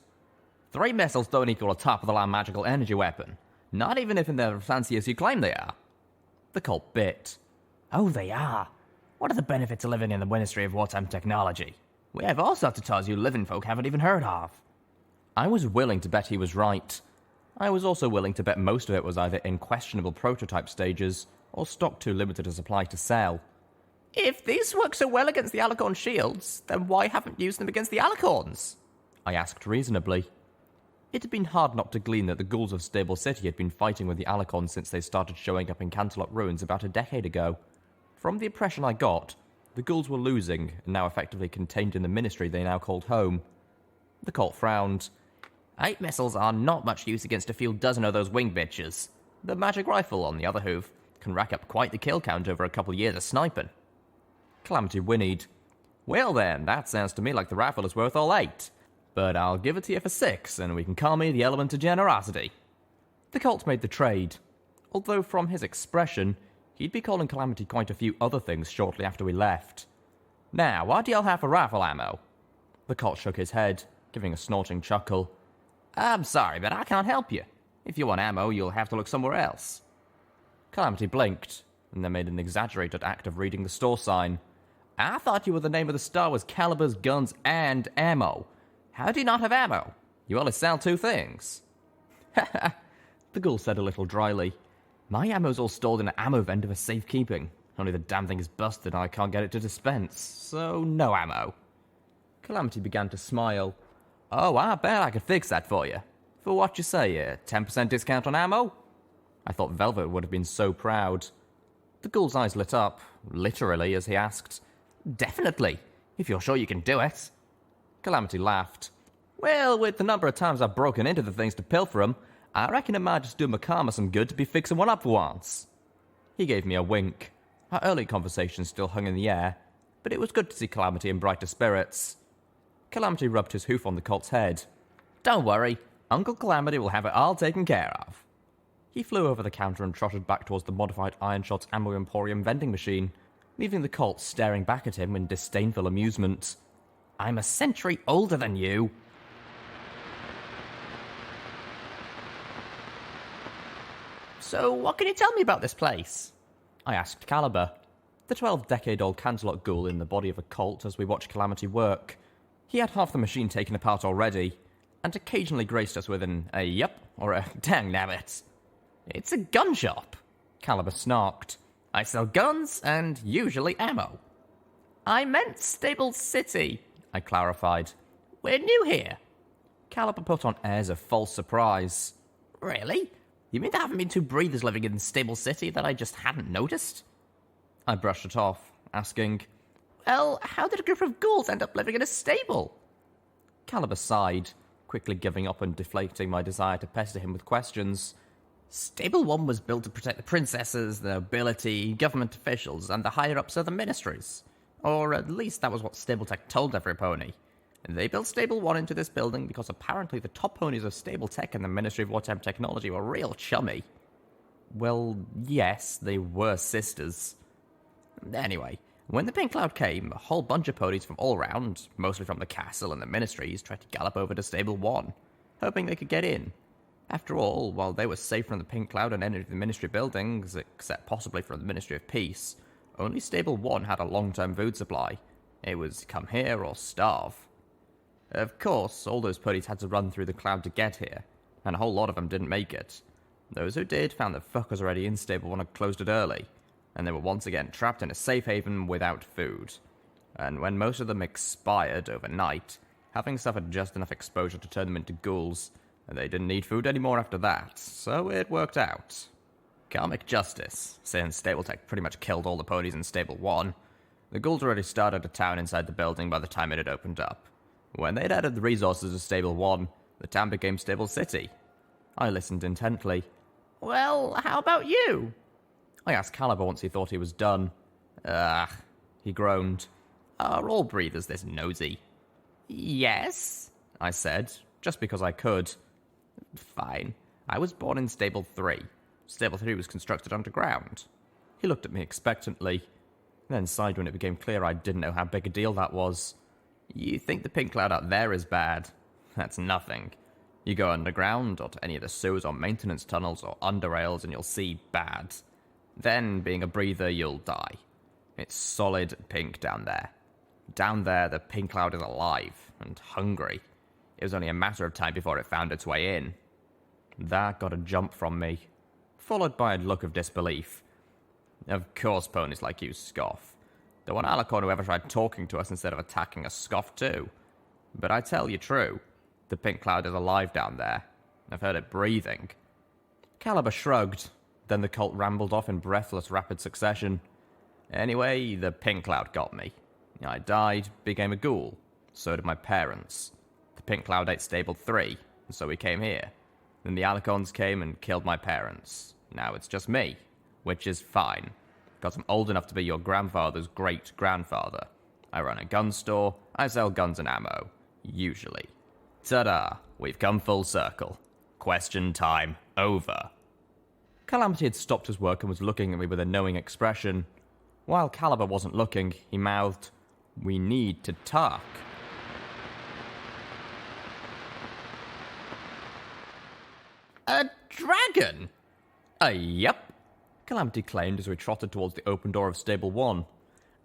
3 missiles don't equal a top-of-the-line magical energy weapon, not even if they're as fancy as you claim they are." The Colt bit. "Oh, they are. What are the benefits of living in the Ministry of Wartime Technology? We have all sorts of toys you living folk haven't even heard of." I was willing to bet he was right. I was also willing to bet most of it was either in questionable prototype stages, or stock too limited a supply to sell. "If these work so well against the Alicorn shields, then why haven't you used them against the Alicorns?" I asked reasonably. It had been hard not to glean that the ghouls of Stable City had been fighting with the Alicons since they started showing up in Canterlot Ruins about a decade ago. From the impression I got, the ghouls were losing, and now effectively contained in the Ministry they now called home. The cult frowned. 8 missiles are not much use against a few dozen of those wing bitches. The magic rifle, on the other hoof, can rack up quite the kill count over a couple of years of sniping. Calamity whinnied. Well then, that sounds to me like the rifle is worth all 8. But I'll give it to you for 6, and we can call me the element of generosity. The cult made the trade, although from his expression, he'd be calling Calamity quite a few other things shortly after we left. Now, what do y'all have for rifle ammo? The cult shook his head, giving a snorting chuckle. I'm sorry, but I can't help you. If you want ammo, you'll have to look somewhere else. Calamity blinked, and then made an exaggerated act of reading the store sign. I thought you were the name of the store was calibers, guns, and ammo. How do you not have ammo? You only sell 2 things. The ghoul said a little dryly. My ammo's all stored in an ammo vent for safekeeping. Only the damn thing is busted and I can't get it to dispense, so no ammo. Calamity began to smile. Oh, I bet I could fix that for you. For what you say, a 10% discount on ammo? I thought Velvet would have been so proud. The ghoul's eyes lit up, literally, as he asked, Definitely, if you're sure you can do it. Calamity laughed. Well, with the number of times I've broken into the things to pilfer 'em, I reckon it might just do my karma some good to be fixing one up for once. He gave me a wink. Our early conversation still hung in the air, but it was good to see Calamity in brighter spirits. Calamity rubbed his hoof on the colt's head. Don't worry, Uncle Calamity will have it all taken care of. He flew over the counter and trotted back towards the modified Iron Shot's Ammo Emporium vending machine, leaving the colt staring back at him in disdainful amusement. I'm a century older than you. So, what can you tell me about this place? I asked Caliber, the 12-decade-old Canterlot ghoul in the body of a colt as we watched Calamity work. He had half the machine taken apart already, and occasionally graced us with an yup or a dang nabbit. It's a gun shop, Caliber snarked. I sell guns and usually ammo. I meant Stable City, I clarified. We're new here. Caliber put on airs of false surprise. Really? You mean there haven't been 2 breathers living in Stable City that I just hadn't noticed? I brushed it off, asking, Well, how did a group of ghouls end up living in a stable? Caliber sighed, quickly giving up and deflating my desire to pester him with questions. Stable 1 was built to protect the princesses, the nobility, government officials, and the higher-ups of the Ministries. Or at least that was what Stable-Tech told every pony. They built Stable 1 into this building because apparently the top ponies of Stable-Tech and the Ministry of Wartime Technology were real chummy. Well, yes, they were sisters. Anyway, when the Pink Cloud came, a whole bunch of ponies from all around, mostly from the castle and the Ministries, tried to gallop over to Stable 1, hoping they could get in. After all, while they were safe from the Pink Cloud and any of the Ministry buildings, except possibly from the Ministry of Peace, only Stable 1 had a long-term food supply. It was come here or starve. Of course, all those ponies had to run through the cloud to get here, and a whole lot of them didn't make it. Those who did found that fuckers already in Stable 1 had closed it early, and they were once again trapped in a safe haven without food. And when most of them expired overnight, having suffered just enough exposure to turn them into ghouls, they didn't need food anymore after that, so it worked out. Karmic justice, since Stable-Tech pretty much killed all the ponies in Stable 1. The ghouls already started a town inside the building by the time it had opened up. When they'd added the resources to Stable 1, the town became Stable City. I listened intently. Well, how about you? I asked Caliber once he thought he was done. He groaned. Are all breathers this nosy? Yes, I said, just because I could. Fine. I was born in Stable 3. Stable 3 was constructed underground. He looked at me expectantly, then sighed when it became clear I didn't know how big a deal that was. You think the pink cloud out there is bad? That's nothing. You go underground, or to any of the sewers or maintenance tunnels or underrails, and you'll see bad. Then, being a breather, you'll die. It's solid pink down there. Down there, the pink cloud is alive and hungry. It was only a matter of time before it found its way in. That got a jump from me, followed by a look of disbelief. Of course ponies like you scoff. The one alicorn who ever tried talking to us instead of attacking us scoffed too. But I tell you true, The pink cloud is alive down there. I've heard it breathing. Caliber shrugged. Then the cult rambled off in breathless, rapid succession. Anyway, the pink cloud got me. I died, became a ghoul. So did my parents. The pink cloud ate Stable 3, and so we came here. Then the Alicons came and killed my parents. Now it's just me, which is fine, because I'm old enough to be your grandfather's great-grandfather. I run a gun store, I sell guns and ammo. Usually. Ta-da, we've come full circle. Question time over. Calamity had stopped his work and was looking at me with a knowing expression. While Caliber wasn't looking, he mouthed, "We need to talk." A dragon? Yep, Calamity claimed as we trotted towards the open door of Stable 1.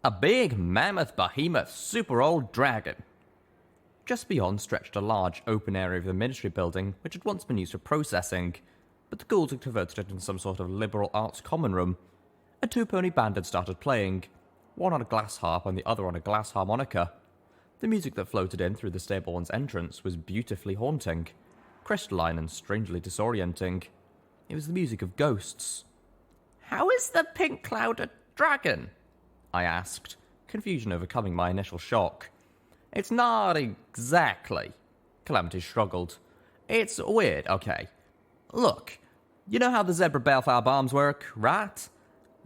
A big, mammoth, behemoth, super old dragon. Just beyond stretched a large, open area of the Ministry building, which had once been used for processing, but the ghouls had converted it into some sort of liberal arts common room. A two-pony band had started playing, one on a glass harp and the other on a glass harmonica. The music that floated in through the Stable 1's entrance was beautifully haunting, crystalline and strangely disorienting. It was the music of ghosts. "How is the pink cloud a dragon?" I asked, confusion overcoming my initial shock. "It's not exactly," Calamity struggled. "It's weird, okay. Look, you know how the zebra Balefire bombs work, right?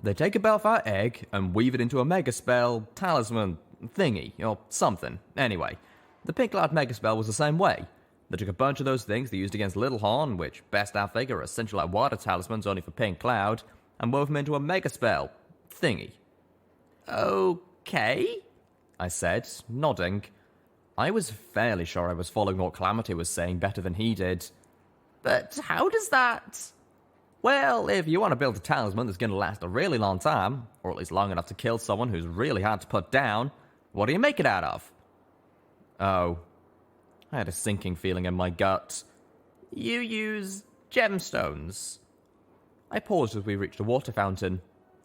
They take a Balefire egg and weave it into a megaspell, talisman, thingy, or something. Anyway, the pink cloud megaspell was the same way. They took a bunch of those things they used against Little Horn, which, best I figure, are essentially like water talismans only for pink cloud, and wove them into a megaspell thingy." "Okay," I said, nodding. I was fairly sure I was following what Calamity was saying better than he did. "But how does that..." "Well, if you want to build a talisman that's going to last a really long time, or at least long enough to kill someone who's really hard to put down, what do you make it out of?" Oh. I had a sinking feeling in my gut. "You use gemstones." I paused as we reached a water fountain.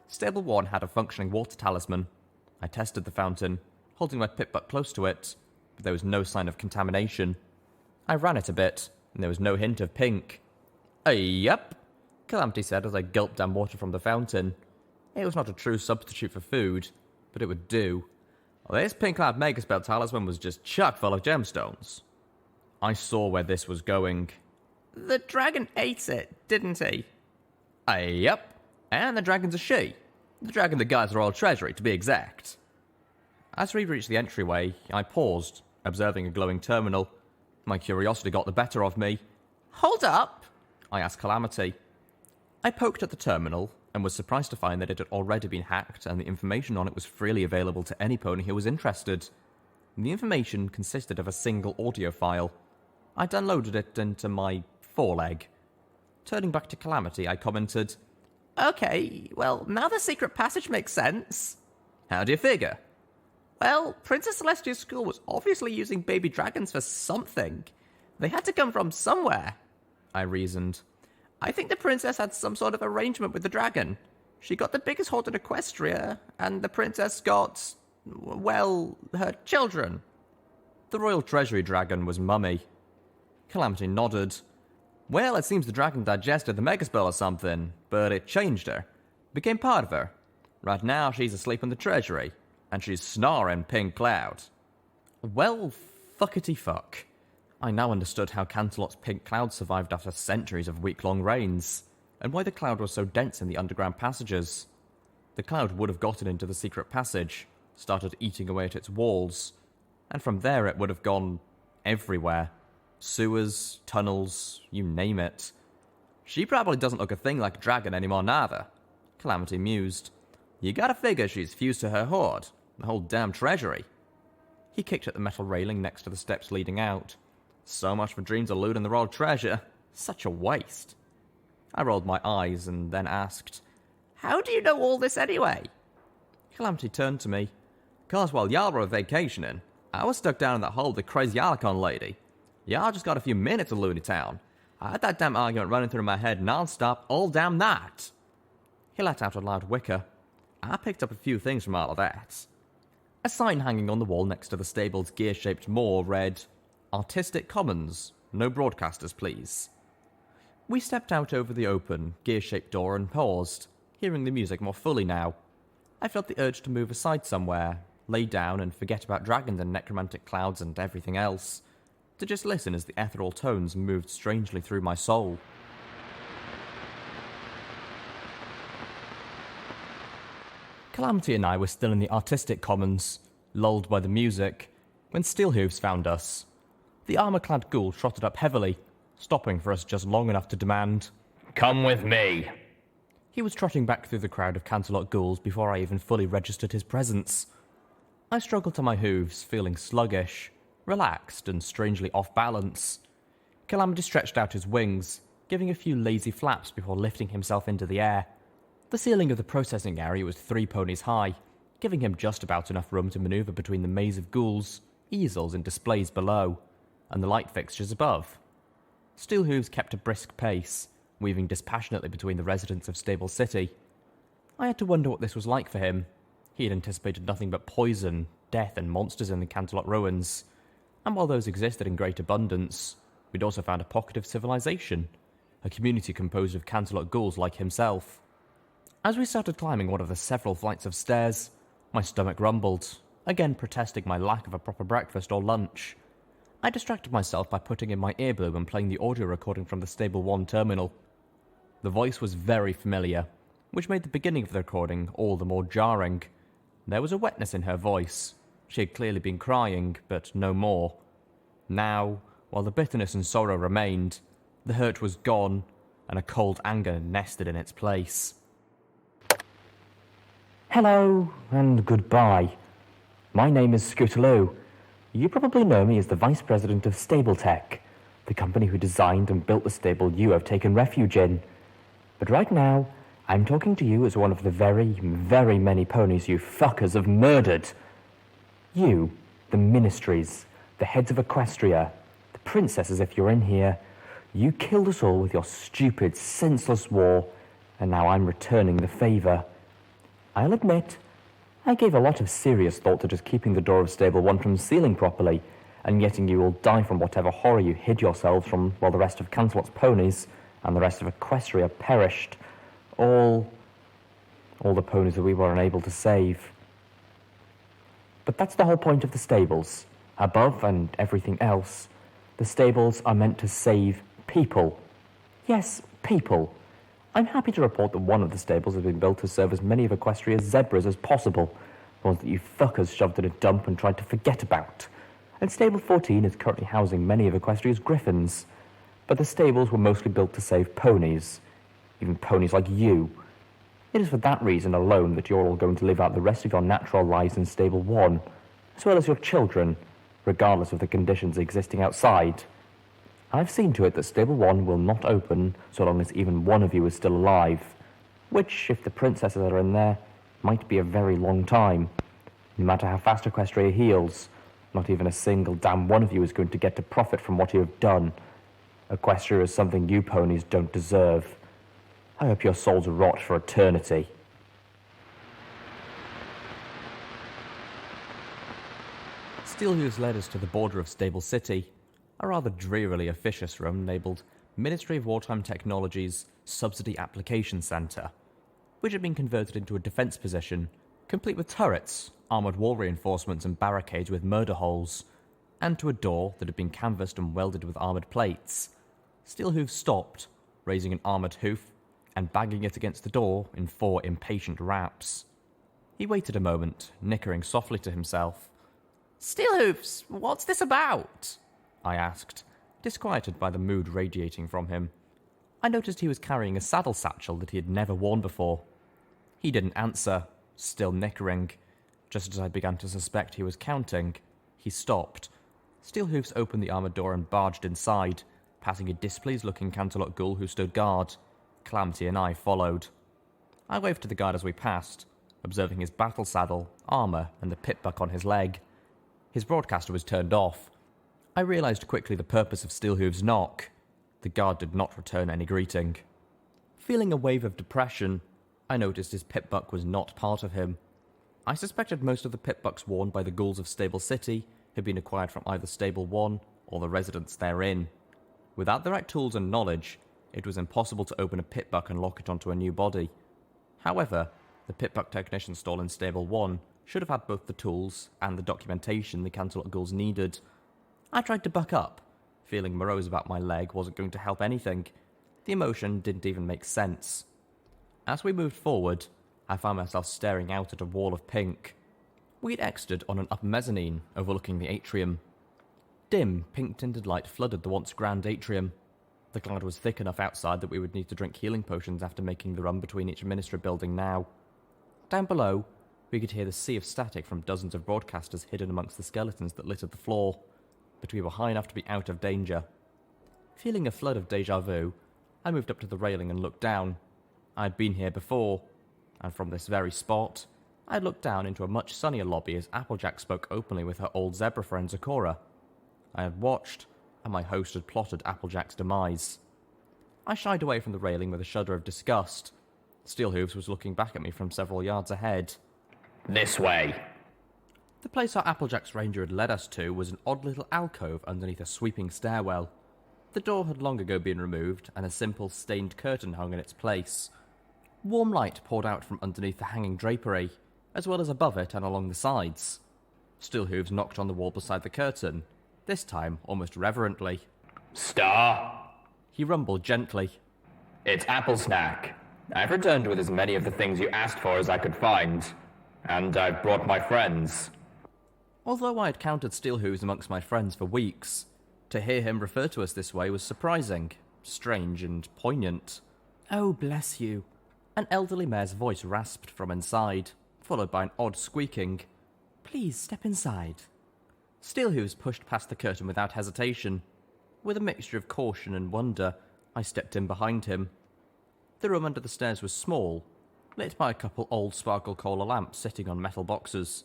Stable 1 had a functioning water talisman. I tested the fountain, holding my pip-butt close to it, but there was no sign of contamination. I ran it a bit, and there was no hint of pink. "Yep," Calamity said as I gulped down water from the fountain. It was not a true substitute for food, but it would do. This pink cloud megaspell talisman was just chock full of gemstones. I saw where this was going. "The dragon ate it, didn't he?" "Yep, and the dragon's a she. The dragon that guards the royal treasury, to be exact." As we reached the entryway, I paused, observing a glowing terminal. My curiosity got the better of me. "Hold up," I asked Calamity. I poked at the terminal, and was surprised to find that it had already been hacked, and the information on it was freely available to any pony who was interested. The information consisted of a single audio file. I downloaded it into my foreleg. Turning back to Calamity, I commented, "Okay, well, now the secret passage makes sense." "How do you figure?" "Well, Princess Celestia's school was obviously using baby dragons for something. They had to come from somewhere," I reasoned. "I think the princess had some sort of arrangement with the dragon. She got the biggest hoard in Equestria, and the princess got, well, her children." The royal treasury dragon was Mummy. Calamity nodded. "Well, it seems the dragon digested the megaspell or something, but it changed her. Became part of her. Right now, she's asleep in the treasury, and she's snoring pink cloud." Well, fuckety fuck. I now understood how Canterlot's pink cloud survived after centuries of week-long rains, and why the cloud was so dense in the underground passages. The cloud would have gotten into the secret passage, started eating away at its walls, and from there it would have gone everywhere. Sewers, tunnels, you name it. "She probably doesn't look a thing like a dragon anymore neither," Calamity mused. "You gotta figure she's fused to her hoard, the whole damn treasury." He kicked at the metal railing next to the steps leading out. "So much for dreams of looting the royal treasure. Such a waste." I rolled my eyes and then asked, "How do you know all this anyway?" Calamity turned to me. "'Cause while y'all were vacationing, I was stuck down in that hole with the crazy Alicon lady. Y'all just got a few minutes of Looney Town. I had that damn argument running through my head non-stop all damn night." He let out a loud whicker. I picked up a few things from all of that. A sign hanging on the wall next to the stable's gear-shaped moor read, Artistic Commons. No broadcasters, please. We stepped out over the open, gear-shaped door and paused, hearing the music more fully now. I felt the urge to move aside somewhere, lay down and forget about dragons and necromantic clouds and everything else, to just listen as the ethereal tones moved strangely through my soul. Calamity and I were still in the Artistic Commons, lulled by the music, when Steelhooves found us. The armour-clad ghoul trotted up heavily, stopping for us just long enough to demand, "Come with me." He was trotting back through the crowd of Canterlot ghouls before I even fully registered his presence. I struggled to my hooves, feeling sluggish, relaxed, and strangely off-balance. Calamity stretched out his wings, giving a few lazy flaps before lifting himself into the air. The ceiling of the processing area was 3 ponies high, giving him just about enough room to manoeuvre between the maze of ghouls, easels and displays below, and the light fixtures above. Steelhooves kept a brisk pace, weaving dispassionately between the residents of Stable City. I had to wonder what this was like for him. He had anticipated nothing but poison, death and monsters in the Canterlot ruins, and while those existed in great abundance, we'd also found a pocket of civilization, a community composed of Canterlot ghouls like himself. As we started climbing one of the several flights of stairs, my stomach rumbled, again protesting my lack of a proper breakfast or lunch. I distracted myself by putting in my earblobe and playing the audio recording from the Stable 1 terminal. The voice was very familiar, which made the beginning of the recording all the more jarring. There was a wetness in her voice. She had clearly been crying, but no more. Now, while the bitterness and sorrow remained, the hurt was gone, and a cold anger nested in its place. Hello, and goodbye. My name is Scootaloo. You probably know me as the Vice President of Stable Tech, the company who designed and built the stable you have taken refuge in. But right now, I'm talking to you as one of the very, very many ponies you fuckers have murdered. You, the Ministries, the heads of Equestria, the princesses if you're in here, you killed us all with your stupid, senseless war, and now I'm returning the favour. I'll admit, I gave a lot of serious thought to just keeping the door of Stable 1 from sealing properly, and letting you all die from whatever horror you hid yourselves from while the rest of Canterlot's ponies and the rest of Equestria perished. All the ponies that we were unable to save. But that's the whole point of the stables. Above and everything else, the stables are meant to save people. Yes, people. I'm happy to report that one of the stables has been built to serve as many of Equestria's zebras as possible, the ones that you fuckers shoved in a dump and tried to forget about. And Stable 14 is currently housing many of Equestria's griffins. But the stables were mostly built to save ponies. Even ponies like you. It is for that reason alone that you're all going to live out the rest of your natural lives in Stable 1, as well as your children, regardless of the conditions existing outside. I've seen to it that Stable 1 will not open so long as even one of you is still alive, which, if the princesses are in there, might be a very long time. No matter how fast Equestria heals, not even a single damn one of you is going to get to profit from what you have done. Equestria is something you ponies don't deserve. I hope your souls rot for eternity. Steelhooves led us to the border of Stable City, a rather drearily officious room labelled Ministry of Wartime Technology's Subsidy Application Centre, which had been converted into a defence position, complete with turrets, armoured wall reinforcements and barricades with murder holes, and to a door that had been canvassed and welded with armoured plates. Steelhooves stopped, raising an armoured hoof and banging it against the door in 4 impatient raps. He waited a moment, nickering softly to himself. "Steelhooves, what's this about?" I asked, disquieted by the mood radiating from him. I noticed he was carrying a saddle satchel that he had never worn before. He didn't answer, still nickering. Just as I began to suspect he was counting, he stopped. Steelhooves opened the armoured door and barged inside, passing a displeased-looking Canterlot ghoul who stood guard. Calamity and I followed. I waved to the guard as we passed, observing his battle saddle, armour, and the pip-buck on his leg. His broadcaster was turned off. I realised quickly the purpose of Steelhooves' knock. The guard did not return any greeting. Feeling a wave of depression, I noticed his pip-buck was not part of him. I suspected most of the pip-bucks worn by the ghouls of Stable City had been acquired from either Stable 1 or the residents therein. Without the right tools and knowledge, it was impossible to open a pitbuck and lock it onto a new body. However, the pitbuck technician stall in Stable 1 should have had both the tools and the documentation the Canterlot ghouls needed. I tried to buck up, feeling morose about my leg wasn't going to help anything. The emotion didn't even make sense. As we moved forward, I found myself staring out at a wall of pink. We'd exited on an upper mezzanine overlooking the atrium. Dim, pink-tinted light flooded the once grand atrium. The cloud was thick enough outside that we would need to drink healing potions after making the run between each Ministry building now. Down below, we could hear the sea of static from dozens of broadcasters hidden amongst the skeletons that littered the floor, but we were high enough to be out of danger. Feeling a flood of déjà vu, I moved up to the railing and looked down. I'd been here before, and from this very spot, I looked down into a much sunnier lobby as Applejack spoke openly with her old zebra friend Zakora. I had watched, and my host had plotted Applejack's demise. I shied away from the railing with a shudder of disgust. Steelhooves was looking back at me from several yards ahead. This way. The place our Applejack's ranger had led us to was an odd little alcove underneath a sweeping stairwell. The door had long ago been removed, and a simple stained curtain hung in its place. Warm light poured out from underneath the hanging drapery, as well as above it and along the sides. Steelhooves knocked on the wall beside the curtain, this time almost reverently. Star? He rumbled gently. It's Apple Snack. I've returned with as many of the things you asked for as I could find, and I've brought my friends. Although I had counted Steelhooves amongst my friends for weeks, to hear him refer to us this way was surprising, strange, and poignant. Oh, bless you. An elderly mare's voice rasped from inside, followed by an odd squeaking. Please step inside. Steelhooves pushed past the curtain without hesitation. With a mixture of caution and wonder, I stepped in behind him. The room under the stairs was small, lit by a couple old sparkle cola lamps sitting on metal boxes.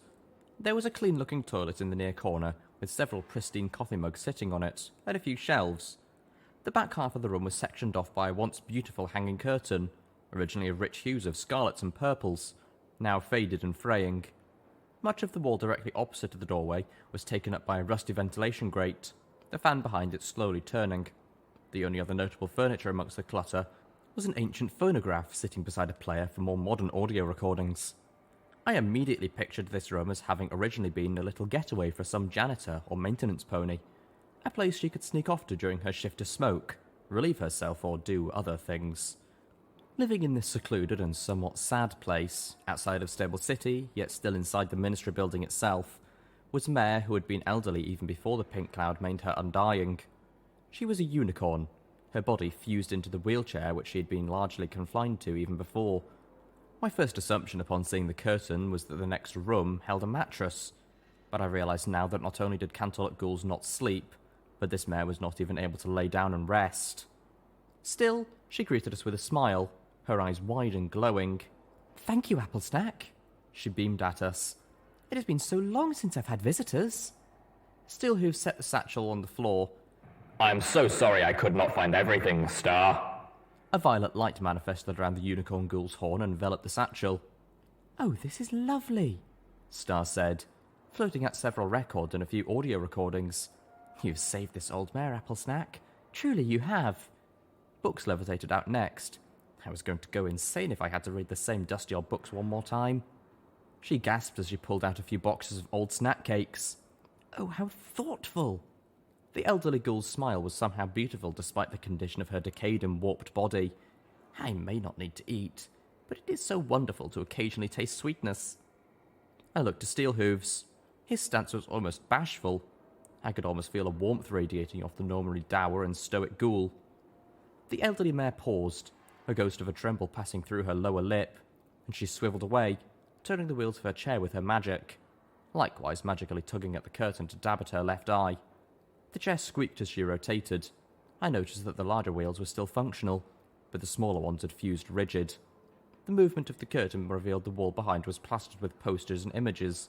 There was a clean-looking toilet in the near corner, with several pristine coffee mugs sitting on it, and a few shelves. The back half of the room was sectioned off by a once beautiful hanging curtain, originally of rich hues of scarlets and purples, now faded and fraying. Much of the wall directly opposite to the doorway was taken up by a rusty ventilation grate, the fan behind it slowly turning. The only other notable furniture amongst the clutter was an ancient phonograph sitting beside a player for more modern audio recordings. I immediately pictured this room as having originally been a little getaway for some janitor or maintenance pony, a place she could sneak off to during her shift to smoke, relieve herself, or do other things. Living in this secluded and somewhat sad place, outside of Stable City, yet still inside the Ministry building itself, was Mare, who had been elderly even before the pink cloud made her undying. She was a unicorn, her body fused into the wheelchair which she had been largely confined to even before. My first assumption upon seeing the curtain was that the next room held a mattress, but I realised now that not only did Canterlot ghouls not sleep, but this mare was not even able to lay down and rest. Still, she greeted us with a smile, her eyes wide and glowing. Thank you, Apple Snack. She beamed at us. It has been so long since I've had visitors. Steelhooves set the satchel on the floor. I'm so sorry I could not find everything, Star. A violet light manifested around the unicorn ghoul's horn and enveloped the satchel. Oh, this is lovely, Star said, floating out several records and a few audio recordings. You've saved this old mare, Apple Snack. Truly you have. Books levitated out next. I was going to go insane if I had to read the same dusty old books one more time. She gasped as she pulled out a few boxes of old snack cakes. Oh, how thoughtful. The elderly ghoul's smile was somehow beautiful despite the condition of her decayed and warped body. I may not need to eat, but it is so wonderful to occasionally taste sweetness. I looked to Steelhooves. His stance was almost bashful. I could almost feel a warmth radiating off the normally dour and stoic ghoul. The elderly mare paused, a ghost of a tremble passing through her lower lip, and she swiveled away, turning the wheels of her chair with her magic, likewise magically tugging at the curtain to dab at her left eye. The chair squeaked as she rotated. I noticed that the larger wheels were still functional, but the smaller ones had fused rigid. The movement of the curtain revealed the wall behind was plastered with posters and images.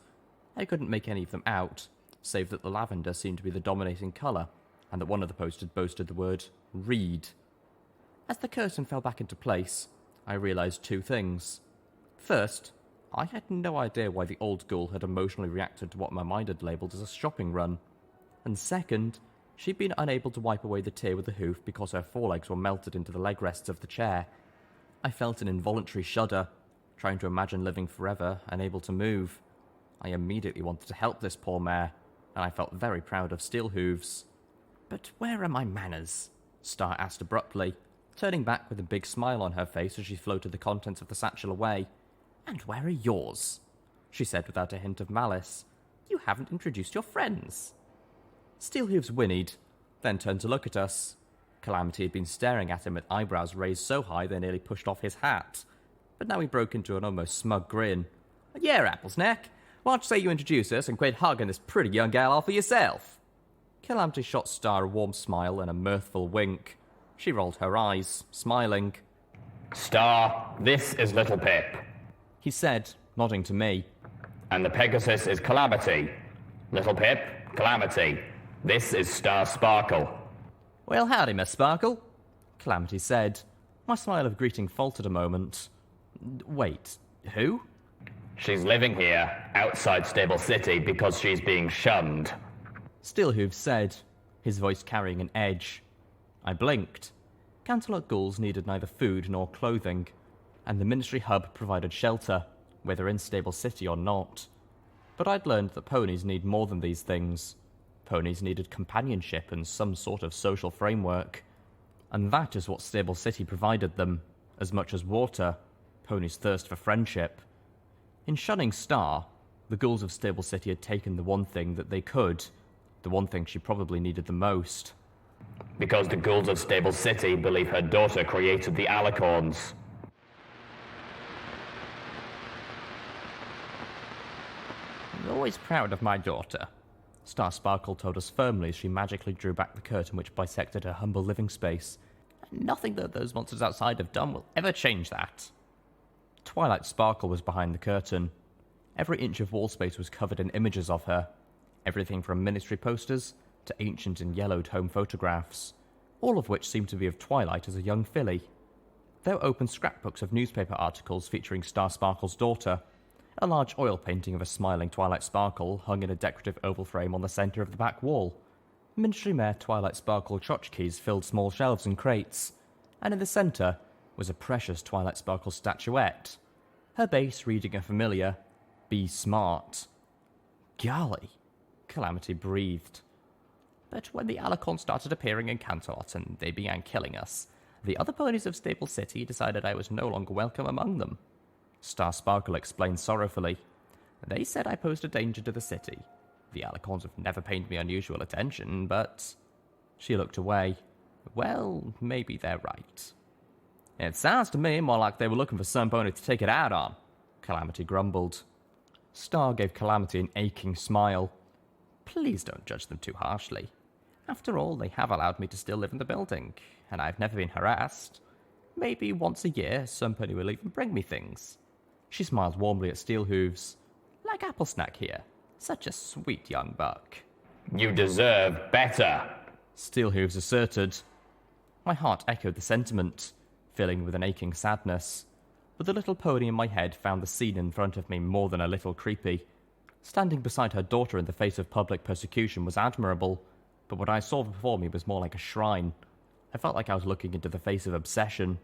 I couldn't make any of them out, save that the lavender seemed to be the dominating colour, and that one of the posters boasted the word "Read." As the curtain fell back into place, I realised two things. First, I had no idea why the old ghoul had emotionally reacted to what my mind had labelled as a shopping run. And second, She'd been unable to wipe away the tear with the hoof because her forelegs were melted into the leg rests of the chair. I felt an involuntary shudder, trying to imagine living forever, unable to move. I immediately wanted to help this poor mare, and I felt very proud of Steelhooves. "But where are my manners?" Star asked abruptly, turning back with a big smile on her face as she floated the contents of the satchel away. "And where are yours?" she said without a hint of malice. "You haven't introduced your friends." Steelhooves whinnied, then turned to look at us. Calamity had been staring at him with eyebrows raised so high they nearly pushed off his hat. But now he broke into an almost smug grin. "Yeah, Applesneck, why don't you say you introduce us and quit hugging this pretty young gal off for yourself?" Calamity shot Star a warm smile and a mirthful wink. She rolled her eyes, smiling. Star, this is Littlepip. He said, nodding to me. And the Pegasus is Calamity. Littlepip, Calamity. This is Star Sparkle. "Well, howdy, Miss Sparkle," Calamity said. My smile of greeting faltered a moment. "Wait, who?" She's living here, outside Stable City, because she's being shunned. Steelhooves said, his voice carrying an edge. I blinked. Canterlot ghouls needed neither food nor clothing, and the Ministry hub provided shelter, whether in Stable City or not. But I'd learned that ponies need more than these things. Ponies needed companionship and some sort of social framework. And that is what Stable City provided them, as much as water, ponies' thirst for friendship. In shunning Star, the ghouls of Stable City had taken the one thing that they could, the one thing she probably needed the most. Because the ghouls of Stable City believe her daughter created the alicorns. I'm always proud of my daughter, Star Sparkle told us firmly as she magically drew back the curtain which bisected her humble living space. Nothing that those monsters outside have done will ever change that. Twilight Sparkle was behind the curtain. Every inch of wall space was covered in images of her. Everything from Ministry posters to ancient and yellowed home photographs, all of which seemed to be of Twilight as a young filly. There were open scrapbooks of newspaper articles featuring Star Sparkle's daughter. A large oil painting of a smiling Twilight Sparkle hung in a decorative oval frame on the centre of the back wall. Ministry Mare Twilight Sparkle tchotchkes filled small shelves and crates, and in the centre was a precious Twilight Sparkle statuette, her base reading a familiar, "Be smart." Golly, Calamity breathed. But when the alicorns started appearing in Canterlot and they began killing us, the other ponies of Stable City decided I was no longer welcome among them. Star Sparkle explained sorrowfully. They said I posed a danger to the city. The alicorns have never paid me unusual attention, but... She looked away. Well, maybe they're right. It sounds to me more like they were looking for some pony to take it out on, Calamity grumbled. Star gave Calamity an aching smile. Please don't judge them too harshly. After all, they have allowed me to still live in the building, and I've never been harassed. Maybe once a year, some pony will even bring me things. She smiled warmly at Steelhooves. Like Applesnack here. Such a sweet young buck. You deserve better, Steelhooves asserted. My heart echoed the sentiment, filling with an aching sadness. But the little pony in my head found the scene in front of me more than a little creepy. Standing beside her daughter in the face of public persecution was admirable, but what I saw before me was more like a shrine. I felt like I was looking into the face of obsession.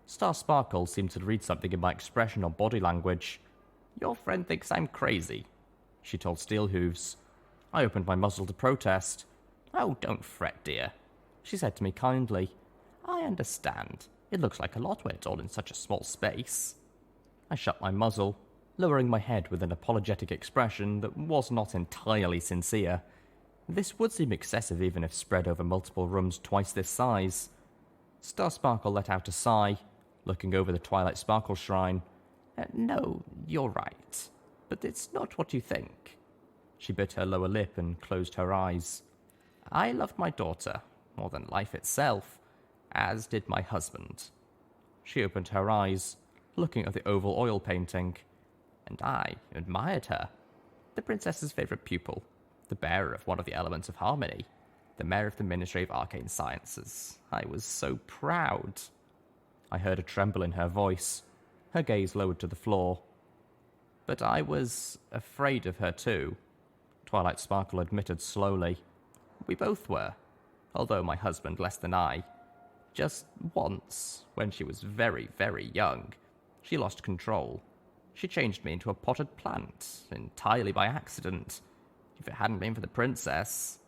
Star Sparkle seemed to read something in my expression or body language. Your friend thinks I'm crazy, she told Steelhooves. I opened my muzzle to protest. Oh, don't fret, dear, she said to me kindly. I understand. It looks like a lot when it's all in such a small space. I shut my muzzle, lowering my head with an apologetic expression that was not entirely sincere. This would seem excessive even if spread over multiple rooms twice this size. Star Sparkle let out a sigh, looking over the Twilight Sparkle shrine. No, you're right. But it's not what you think. She bit her lower lip and closed her eyes. I loved my daughter more than life itself, as did my husband. She opened her eyes, looking at the oval oil painting. And I admired her. The princess's favourite pupil, the bearer of one of the elements of harmony, the mayor of the Ministry of Arcane Sciences. I was so proud. I heard a tremble in her voice. Her gaze lowered to the floor. But I was afraid of her too, Twilight Sparkle admitted slowly. We both were, although my husband less than I. Just once, when she was very, very young, she lost control. She changed me into a potted plant, entirely by accident. If it hadn't been for the princess...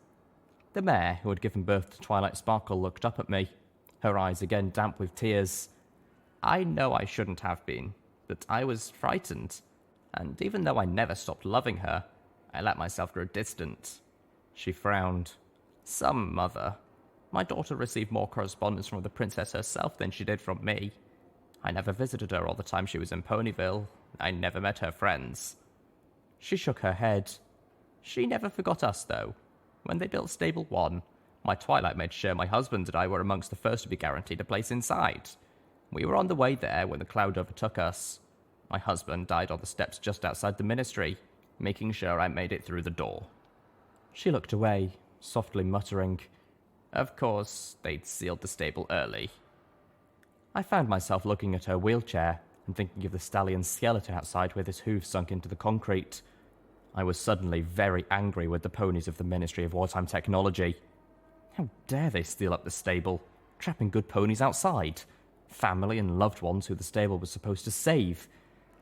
The mare, who had given birth to Twilight Sparkle, looked up at me, her eyes again damp with tears. I know I shouldn't have been, but I was frightened, and even though I never stopped loving her, I let myself grow distant. She frowned. Some mother. My daughter received more correspondence from the princess herself than she did from me. I never visited her all the time she was in Ponyville. I never met her friends. She shook her head. She never forgot us, though. When they built Stable 1, my Twilight made sure my husband and I were amongst the first to be guaranteed a place inside. We were on the way there when the cloud overtook us. My husband died on the steps just outside the Ministry, making sure I made it through the door. She looked away, softly muttering, "Of course, they'd sealed the stable early." I found myself looking at her wheelchair and thinking of the stallion's skeleton outside with his hooves sunk into the concrete. I was suddenly very angry with the ponies of the Ministry of Wartime Technology. How dare they steal up the stable, trapping good ponies outside? Family and loved ones who the stable was supposed to save.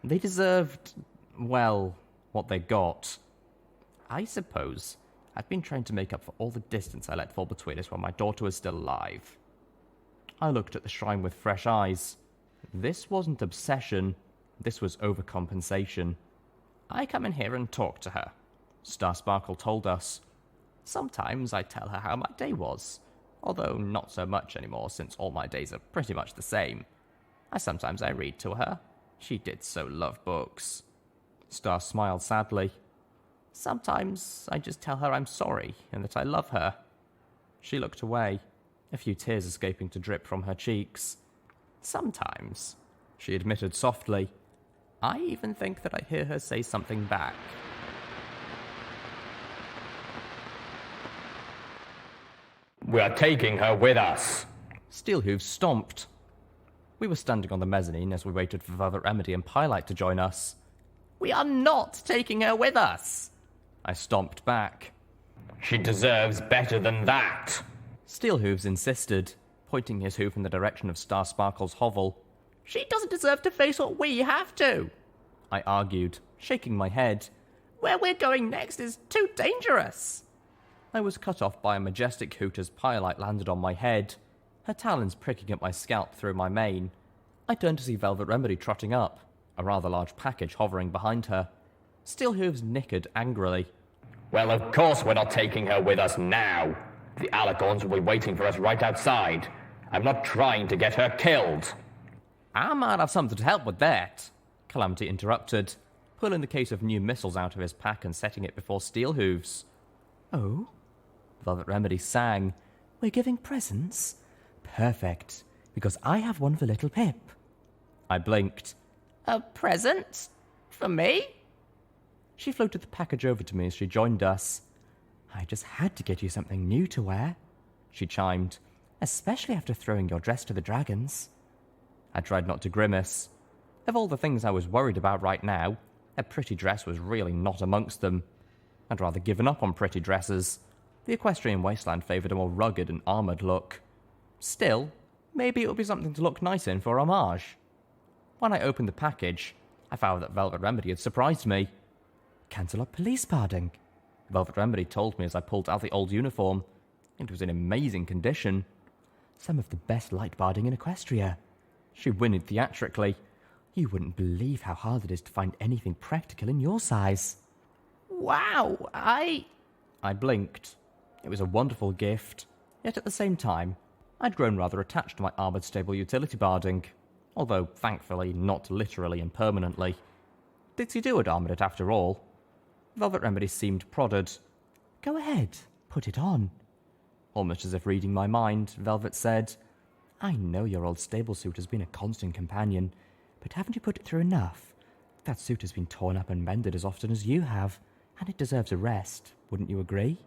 They deserved, well, what they got. I suppose I've been trying to make up for all the distance I let fall between us while my daughter was still alive. I looked at the shrine with fresh eyes. This wasn't obsession, this was overcompensation. I come in here and talk to her, Star Sparkle told us. Sometimes I tell her how my day was, although not so much anymore since all my days are pretty much the same. Sometimes I read to her. She did so love books. Star smiled sadly. Sometimes I just tell her I'm sorry and that I love her. She looked away, a few tears escaping to drip from her cheeks. Sometimes, she admitted softly, I even think that I hear her say something back. We are taking her with us. Steelhooves stomped. We were standing on the mezzanine as we waited for Velvet Remedy and Pylite to join us. We are not taking her with us! I stomped back. She deserves better than that. Steelhooves insisted, pointing his hoof in the direction of Star Sparkle's hovel. She doesn't deserve to face what we have to, I argued, shaking my head. Where we're going next is too dangerous. I was cut off by a majestic hoot as Pylite landed on my head, her talons pricking at my scalp through my mane. I turned to see Velvet Remedy trotting up, a rather large package hovering behind her. Steelhooves nickered angrily. Well, of course we're not taking her with us now. The Alicorns will be waiting for us right outside. I'm not trying to get her killed. I might have something to help with that, Calamity interrupted, pulling the case of new missiles out of his pack and setting it before Steelhooves. Oh? Velvet Remedy sang. We're giving presents? Perfect, because I have one for Littlepip. I blinked. A present? For me? She floated the package over to me as she joined us. I just had to get you something new to wear, she chimed, especially after throwing your dress to the dragons. I tried not to grimace. Of all the things I was worried about right now, a pretty dress was really not amongst them. I'd rather given up on pretty dresses. The equestrian wasteland favoured a more rugged and armoured look. Still, maybe it would be something to look nice in for homage. When I opened the package, I found that Velvet Remedy had surprised me. Canterlot police barding, Velvet Remedy told me as I pulled out the old uniform. It was in amazing condition. Some of the best light barding in Equestria. She whinnied theatrically. You wouldn't believe how hard it is to find anything practical in your size. Wow, I blinked. It was a wonderful gift, yet at the same time, I'd grown rather attached to my armoured stable utility barding, although thankfully not literally and permanently. Ditsy Do had armoured it after all. Velvet Remedy seemed prodded. Go ahead, put it on. Almost as if reading my mind, Velvet said, I know your old stable suit has been a constant companion, but haven't you put it through enough? That suit has been torn up and mended as often as you have, and it deserves a rest, wouldn't you agree?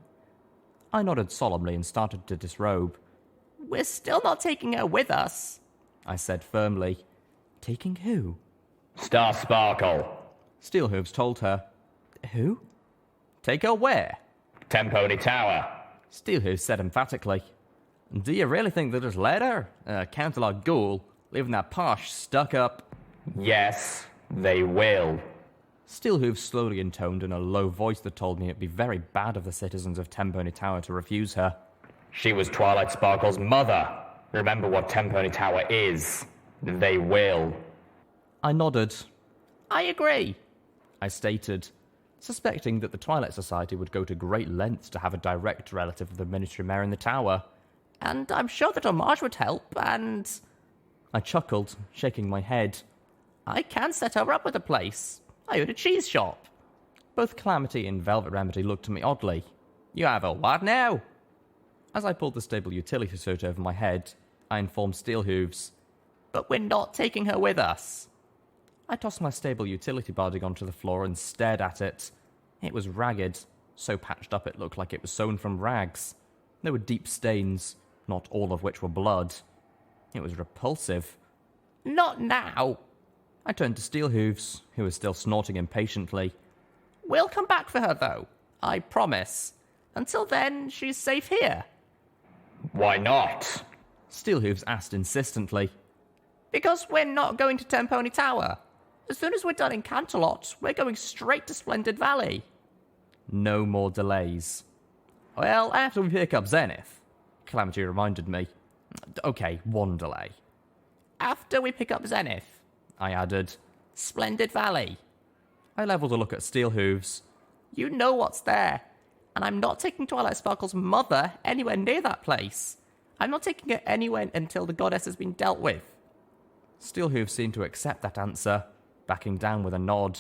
I nodded solemnly and started to disrobe. We're still not taking her with us, I said firmly. Taking who? Star Sparkle. Steelhooves told her. Who? Take her where? Tempony Tower. Steelhooves said emphatically. Do you really think they'll just let her? Counterlog ghoul, leaving that posh, stuck-up... Yes, they will. Steelhooves slowly intoned in a low voice that told me it'd be very bad of the citizens of Tenpony Tower to refuse her. She was Twilight Sparkle's mother. Remember what Tenpony Tower is. They will. I nodded. I agree, I stated, suspecting that the Twilight Society would go to great lengths to have a direct relative of the Ministry Mayor in the tower. And I'm sure that Homage would help, and... I chuckled, shaking my head. I can set her up with a place. I own a cheese shop. Both Calamity and Velvet Remedy looked at me oddly. You have a what now? As I pulled the stable utility suit over my head, I informed Steelhooves. But we're not taking her with us. I tossed my stable utility barding onto the floor and stared at it. It was ragged, so patched up it looked like it was sewn from rags. There were deep stains, not all of which were blood. It was repulsive. Not now! I turned to Steelhooves, who was still snorting impatiently. We'll come back for her, though. I promise. Until then, she's safe here. Why not? Steelhooves asked insistently. Because we're not going to Tenpony Tower. As soon as we're done in Canterlot, we're going straight to Splendid Valley. No more delays. Well, after we pick up Zenith, Calamity reminded me. Okay, one delay. After we pick up Zenith, I added. Splendid Valley. I levelled a look at Steelhooves. You know what's there. And I'm not taking Twilight Sparkle's mother anywhere near that place. I'm not taking her anywhere until the goddess has been dealt with. Steelhooves seemed to accept that answer, backing down with a nod.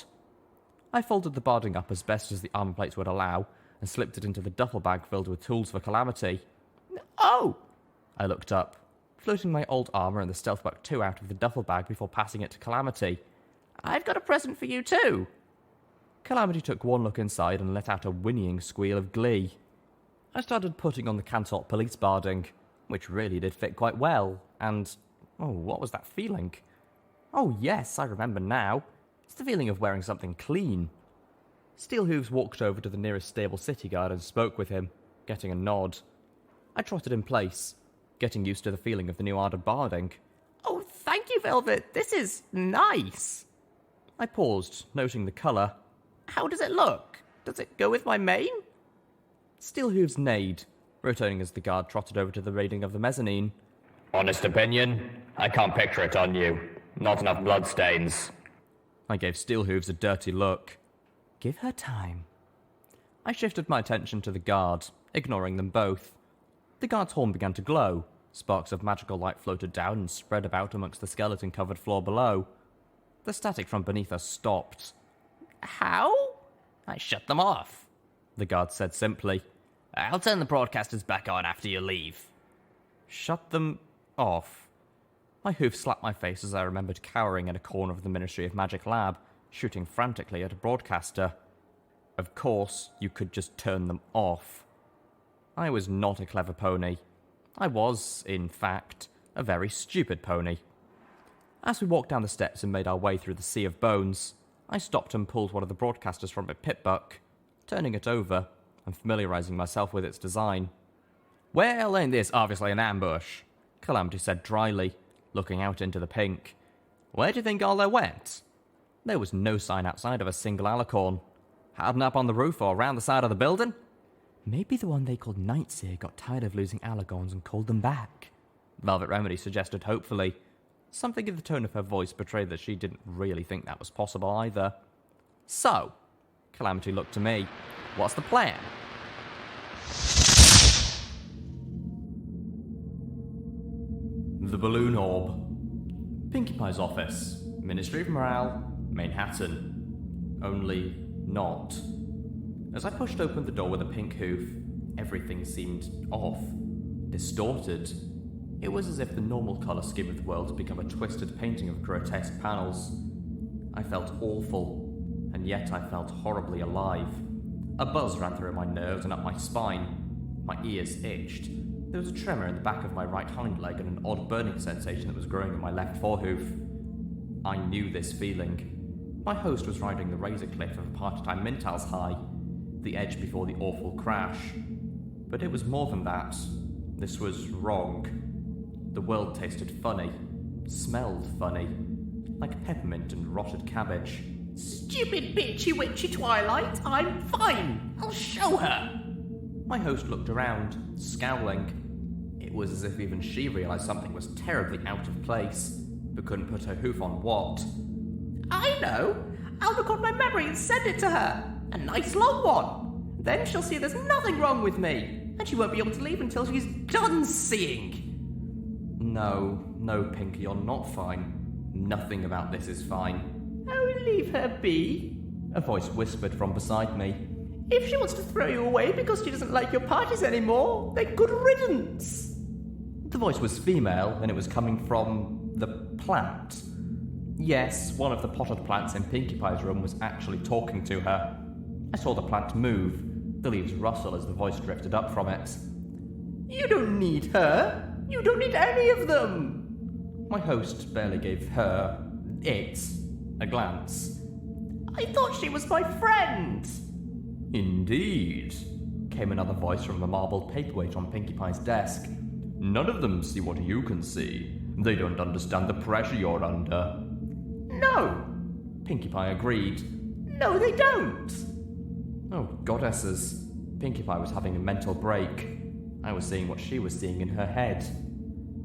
I folded the barding up as best as the armor plates would allow and slipped it into the duffel bag filled with tools for Calamity. Oh! I looked up, floating my old armor and the stealth buck 2 out of the duffel bag before passing it to Calamity. I've got a present for you too! Calamity took one look inside and let out a whinnying squeal of glee. I started putting on the Canterlot police barding, which really did fit quite well, and... oh, what was that feeling? Oh yes, I remember now. It's the feeling of wearing something clean. Steelhooves walked over to the nearest stable city guard and spoke with him, getting a nod. I trotted in place, getting used to the feeling of the new art of barding. Oh, thank you, Velvet. This is nice. I paused, noting the colour. How does it look? Does it go with my mane? Steelhooves neighed, rotating as the guard trotted over to the raiding of the mezzanine. Honest opinion, I can't picture it on you. Not enough bloodstains. I gave Steelhooves a dirty look. Give her time. I shifted my attention to the guard, ignoring them both. The guard's horn began to glow. Sparks of magical light floated down and spread about amongst the skeleton-covered floor below. The static from beneath us stopped. How? I shut them off, the guard said simply. I'll turn the broadcasters back on after you leave. Shut them off? My hoof slapped my face as I remembered cowering in a corner of the Ministry of Magic lab, shooting frantically at a broadcaster. Of course, you could just turn them off. I was not a clever pony. I was, in fact, a very stupid pony. As we walked down the steps and made our way through the sea of bones, I stopped and pulled one of the broadcasters from my pit buck, turning it over and familiarising myself with its design. Well, ain't this obviously an ambush? Calamity said dryly, looking out into the pink. Where do you think all they went? There was no sign outside of a single alicorn. Hiding up on the roof or around the side of the building? Maybe the one they called Nightseer got tired of losing alicorns and called them back, Velvet Remedy suggested hopefully. Something in the tone of her voice betrayed that she didn't really think that was possible either. So, Calamity looked to me. What's the plan? The Balloon Orb. Pinkie Pie's office. Ministry of Morale, Manhattan. Only not. As I pushed open the door with a pink hoof, everything seemed off. Distorted. It was as if the normal colour scheme of the world had become a twisted painting of grotesque panels. I felt awful, and yet I felt horribly alive. A buzz ran through my nerves and up my spine. My ears itched. There was a tremor in the back of my right hind leg and an odd burning sensation that was growing in my left forehoof. I knew this feeling. My host was riding the razor cliff of a part-time Mintal's high, the edge before the awful crash. But it was more than that. This was wrong. The world tasted funny, smelled funny, like peppermint and rotted cabbage. Stupid bitchy witchy Twilight, I'm fine. I'll show her. My host looked around, scowling. It was as if even she realised something was terribly out of place, but couldn't put her hoof on what. I know. I'll record my memory and send it to her. A nice long one. Then she'll see there's nothing wrong with me, and she won't be able to leave until she's done seeing. No, Pinky, you're not fine. Nothing about this is fine. Oh, leave her be. A voice whispered from beside me. If she wants to throw you away because she doesn't like your parties anymore, then good riddance. The voice was female, and it was coming from the plant. Yes, one of the potted plants in Pinkie Pie's room was actually talking to her. I saw the plant move, the leaves rustle as the voice drifted up from it. You don't need her. You don't need any of them. My host barely gave it, a glance. I thought she was my friend. Indeed, came another voice from the marbled paperweight on Pinkie Pie's desk. None of them see what you can see. They don't understand the pressure you're under. No, Pinkie Pie agreed. No, they don't. Oh, goddesses. Pinkie Pie was having a mental break. I was seeing what she was seeing in her head.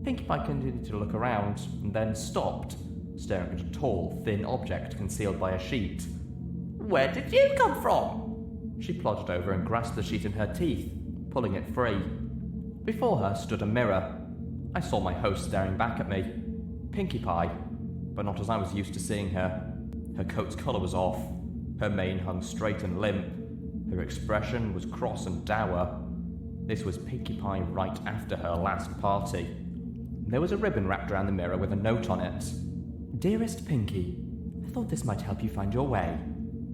Pinkie Pie continued to look around, and then stopped, staring at a tall, thin object concealed by a sheet. Where did you come from? She plodded over and grasped the sheet in her teeth, pulling it free. Before her stood a mirror. I saw my host staring back at me. Pinkie Pie, but not as I was used to seeing her. Her coat's colour was off. Her mane hung straight and limp. Her expression was cross and dour. This was Pinkie Pie right after her last party. There was a ribbon wrapped around the mirror with a note on it. Dearest Pinkie, I thought this might help you find your way.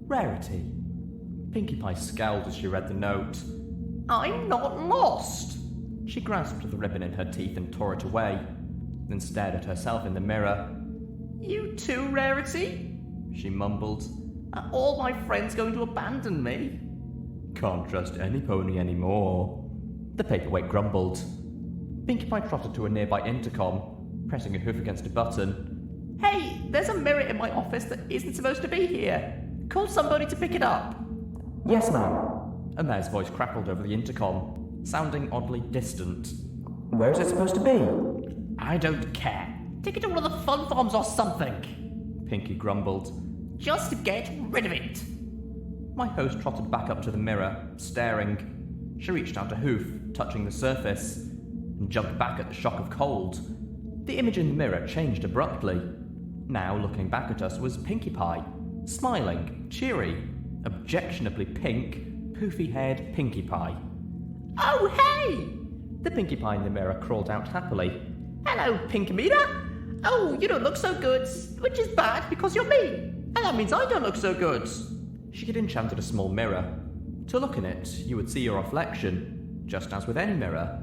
Rarity. Pinkie Pie scowled as she read the note. I'm not lost. She grasped the ribbon in her teeth and tore it away, then stared at herself in the mirror. You too, Rarity? She mumbled. Are all my friends going to abandon me? Can't trust any pony anymore. The paperweight grumbled. Pinkie Pie trotted to a nearby intercom, pressing her hoof against a button. Hey, there's a mirror in my office that isn't supposed to be here. Call somebody to pick it up. Yes, ma'am. A mare's voice crackled over the intercom, sounding oddly distant. Where is it supposed to be? I don't care. Take it to one of the fun farms or something. Pinkie grumbled. Just get rid of it. My host trotted back up to the mirror, staring. She reached out a hoof, touching the surface, and jumped back at the shock of cold. The image in the mirror changed abruptly. Now, looking back at us, was Pinkie Pie, smiling, cheery, objectionably pink, poofy-haired Pinkie Pie. Oh, hey! The Pinkie Pie in the mirror crawled out happily. Hello, Pinkamita. Oh, you don't look so good, which is bad because you're me. And that means I don't look so good. She had enchanted a small mirror. To look in it, you would see your reflection, just as with any mirror.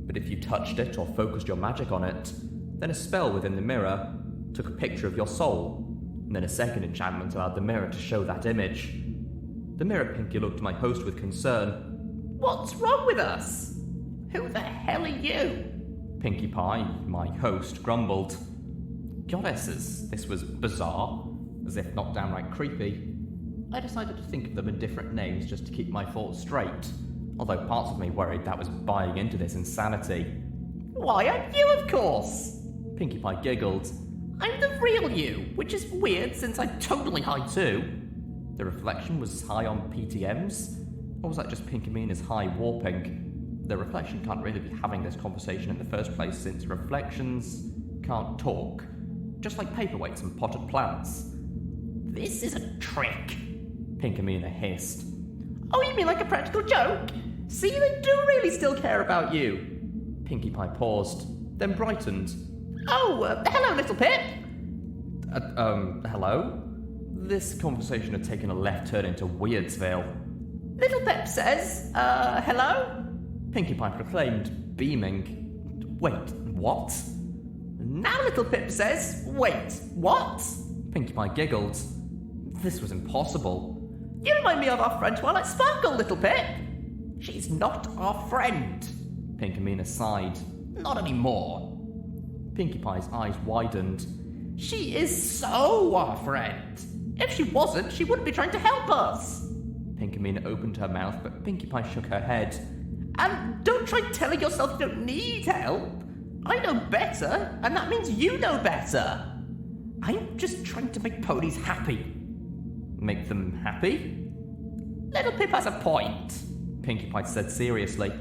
But if you touched it or focused your magic on it, then a spell within the mirror took a picture of your soul, and then a second enchantment allowed the mirror to show that image. The mirror Pinkie looked at my host with concern. What's wrong with us? Who the hell are you? Pinkie Pie, my host, grumbled. Goddesses, this was bizarre, as if not downright creepy. I decided to think of them in different names just to keep my thoughts straight, although parts of me worried that was buying into this insanity. Why aren't you, of course? Pinkie Pie giggled. I'm the real you, which is weird since I'm totally high too. The reflection was high on PTMs? Or was that just Pinkie Mina's high warping? The reflection can't really be having this conversation in the first place since reflections can't talk. Just like paperweights and potted plants. This is a trick, Pinkie Mina hissed. Oh, you mean like a practical joke? See, they do really still care about you. Pinkie Pie paused, then brightened. Oh, hello, Littlepip. Hello? This conversation had taken a left turn into Weirdsville. Littlepip says, hello? Pinkie Pie proclaimed, beaming. Wait, what? Now Littlepip says, wait, what? Pinkie Pie giggled. This was impossible. You remind me of our friend Twilight Sparkle, Littlepip. She's not our friend. Pinkamena sighed. Not anymore. Pinkie Pie's eyes widened. She is so our friend. If she wasn't, she wouldn't be trying to help us. Pinkamena opened her mouth, but Pinkie Pie shook her head. And don't try telling yourself you don't need help. I know better, and that means you know better. I'm just trying to make ponies happy. Make them happy? Littlepip has a point. Pinkie Pie said seriously.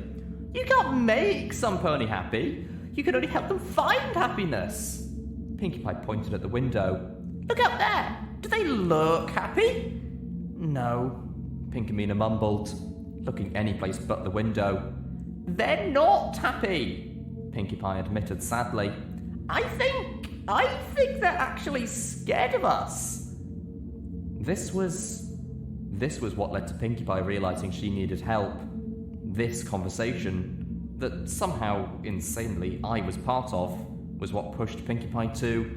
You can't make some pony happy. You can only help them find happiness. Pinkie Pie pointed at the window. Look out there. Do they look happy? No, Pinkamena mumbled, looking any place but the window. They're not happy, Pinkie Pie admitted sadly. I think they're actually scared of us. This was what led to Pinkie Pie realizing she needed help. This conversation, that somehow, insanely, I was part of, was what pushed Pinkie Pie to...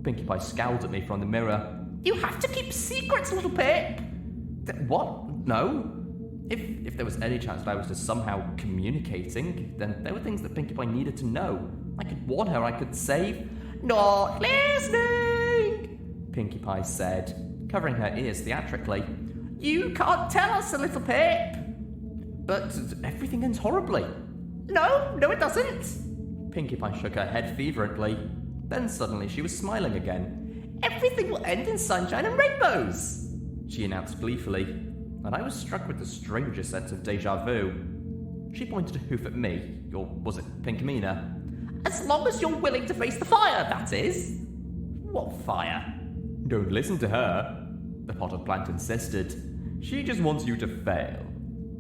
Pinkie Pie scowled at me from the mirror. You have to keep secrets, Littlepip. What? No. If there was any chance that I was just somehow communicating, then there were things that Pinkie Pie needed to know. I could warn her, I could save... Not listening, Pinkie Pie said, covering her ears theatrically. You can't tell us, Littlepip. But everything ends horribly. No, it doesn't. Pinkie Pie shook her head fervently. Then suddenly she was smiling again. Everything will end in sunshine and rainbows, she announced gleefully, and I was struck with the strangest sense of déjà vu. She pointed a hoof at me, or was it Pinkamena? As long as you're willing to face the fire, that is. What fire? Don't listen to her, the pot of plant insisted. She just wants you to fail.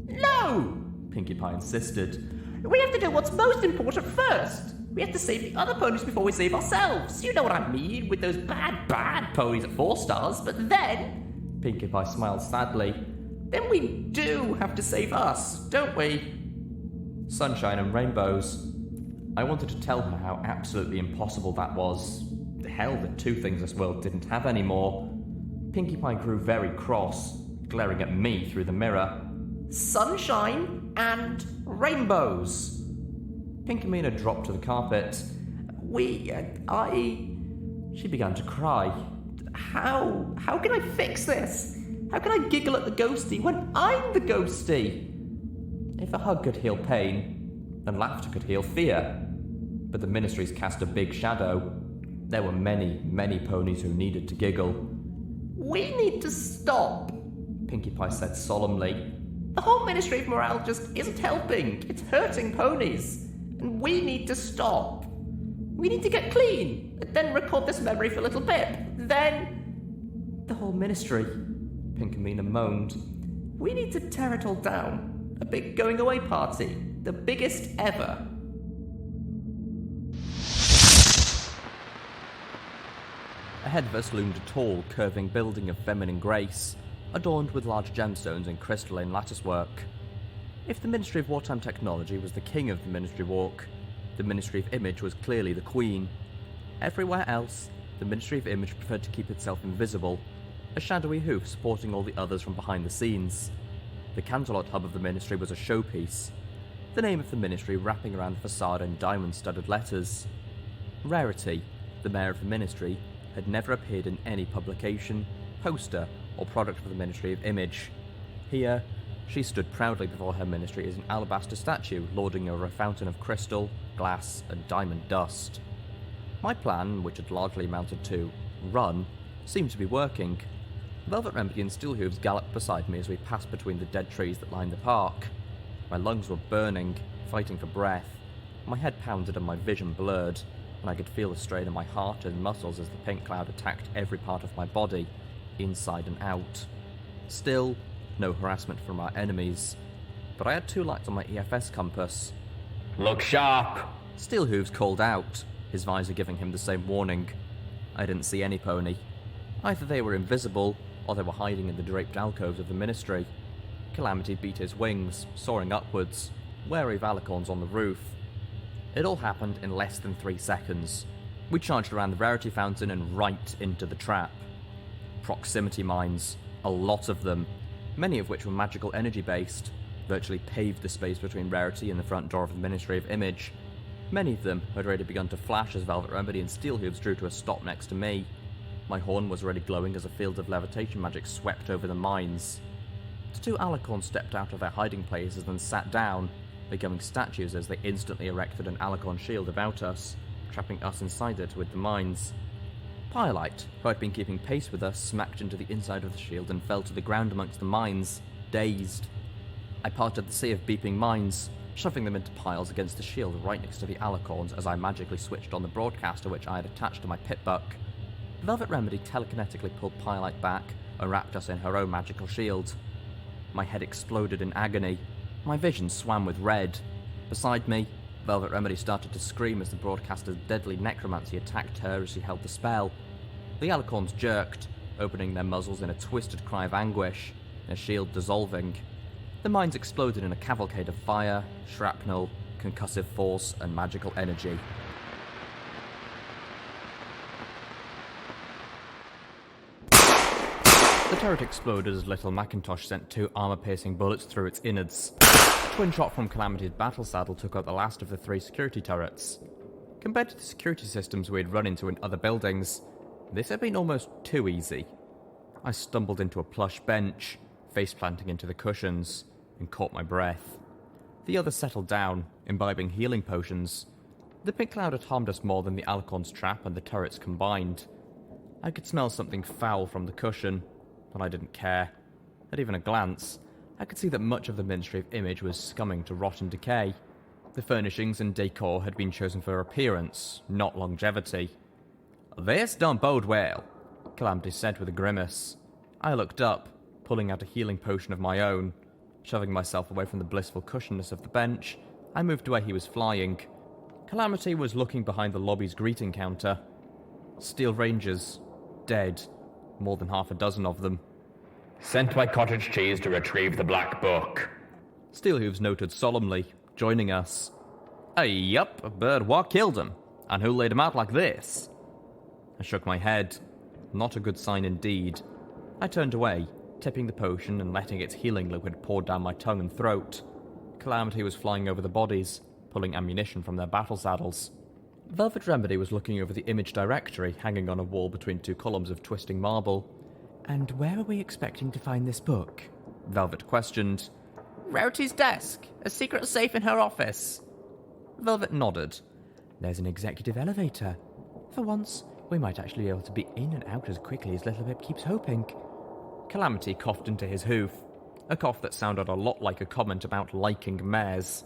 No, Pinkie Pie insisted. We have to do what's most important first. We have to save the other ponies before we save ourselves. You know what I mean, with those bad ponies at 4 stars, but then... Pinkie Pie smiled sadly. Then we do have to save us, don't we? Sunshine and rainbows. I wanted to tell her how absolutely impossible that was. Hell, the 2 things this world didn't have anymore. Pinkie Pie grew very cross, glaring at me through the mirror. Sunshine and rainbows. Pinkamena dropped to the carpet. She began to cry. How can I fix this? How can I giggle at the ghostie when I'm the ghostie? If a hug could heal pain, then laughter could heal fear. But the Ministries cast a big shadow. There were many ponies who needed to giggle. We need to stop, Pinkie Pie said solemnly. The whole Ministry of Morale just isn't helping. It's hurting ponies. And we need to stop. We need to get clean, and then record this memory for Littlepip. Then... The whole Ministry, Pinkamena moaned. We need to tear it all down. A big going-away party. The biggest ever. Ahead of us loomed a tall, curving building of feminine grace, adorned with large gemstones and crystalline latticework. If the Ministry of Wartime Technology was the king of the Ministry Walk, the Ministry of Image was clearly the queen. Everywhere else, the Ministry of Image preferred to keep itself invisible, a shadowy hoof supporting all the others from behind the scenes. The Canterlot hub of the Ministry was a showpiece, the name of the Ministry wrapping around the facade in diamond-studded letters. Rarity, the mayor of the Ministry, had never appeared in any publication, poster, or product of the Ministry of Image. Here, she stood proudly before her ministry as an alabaster statue lording over a fountain of crystal, glass, and diamond dust. My plan, which had largely amounted to run, seemed to be working. Velvet Remedy and Steelhooves galloped beside me as we passed between the dead trees that lined the park. My lungs were burning, fighting for breath. My head pounded and my vision blurred, and I could feel the strain in my heart and muscles as the pink cloud attacked every part of my body, inside and out. Still, no harassment from our enemies, but I had 2 lights on my EFS compass. Look sharp! Steelhooves called out, his visor giving him the same warning. I didn't see any pony. Either they were invisible, or they were hiding in the draped alcoves of the Ministry. Calamity beat his wings, soaring upwards, wary of alicorns on the roof. It all happened in less than 3 seconds. We charged around the rarity fountain and right into the trap. Proximity mines, a lot of them. many of which were magical energy based, virtually paved the space between Rarity and the front door of the Ministry of Image. Many of them had already begun to flash as Velvet Remedy and Steelhooves drew to a stop next to me. My horn was already glowing as a field of levitation magic swept over the mines. The two alicorns stepped out of their hiding places and sat down, becoming statues as they instantly erected an alicorn shield about us, trapping us inside it with the mines. Pyrelight, who had been keeping pace with us, smacked into the inside of the shield and fell to the ground amongst the mines, dazed. I parted the sea of beeping mines, shoving them into piles against the shield right next to the alicorns as I magically switched on the broadcaster which I had attached to my pip-buck. Velvet Remedy telekinetically pulled Pyrelight back and wrapped us in her own magical shield. My head exploded in agony. My vision swam with red. Beside me, Velvet Remedy started to scream as the broadcaster's deadly necromancy attacked her as she held the spell. The alicorns jerked, opening their muzzles in a twisted cry of anguish, their shield dissolving. The mines exploded in a cavalcade of fire, shrapnel, concussive force, and magical energy. The turret exploded as Little Macintosh sent 2 armor-piercing bullets through its innards. A twin shot from Calamity's battle saddle took out the last of the 3 security turrets. Compared to the security systems we had run into in other buildings, this had been almost too easy. I stumbled into a plush bench, face-planting into the cushions, and caught my breath. The others settled down, imbibing healing potions. The pink cloud had harmed us more than the alicorn's trap and the turrets combined. I could smell something foul from the cushion, but I didn't care. At even a glance, I could see that much of the Ministry of Image was scumming to rot and decay. The furnishings and decor had been chosen for appearance, not longevity. "This don't bode well," Calamity said with a grimace. I looked up, pulling out a healing potion of my own. Shoving myself away from the blissful cushionless of the bench, I moved to where he was flying. Calamity was looking behind the lobby's greeting counter. Steel Rangers, dead, more than half a dozen of them. Sent by Cottage Cheese to retrieve the Black Book. Steelhooves noted solemnly, joining us. Yup, but what killed him? And who laid him out like this? I shook my head. Not a good sign indeed. I turned away, tipping the potion and letting its healing liquid pour down my tongue and throat. Calamity was flying over the bodies, pulling ammunition from their battle saddles. Velvet Remedy was looking over the image directory hanging on a wall between 2 columns of twisting marble. "And where are we expecting to find this book?" Velvet questioned. Rarity's desk. A secret safe in her office. Velvet nodded. "There's an executive elevator. For once, we might actually be able to be in and out as quickly as Littlepip keeps hoping." Calamity coughed into his hoof, a cough that sounded a lot like a comment about liking mares.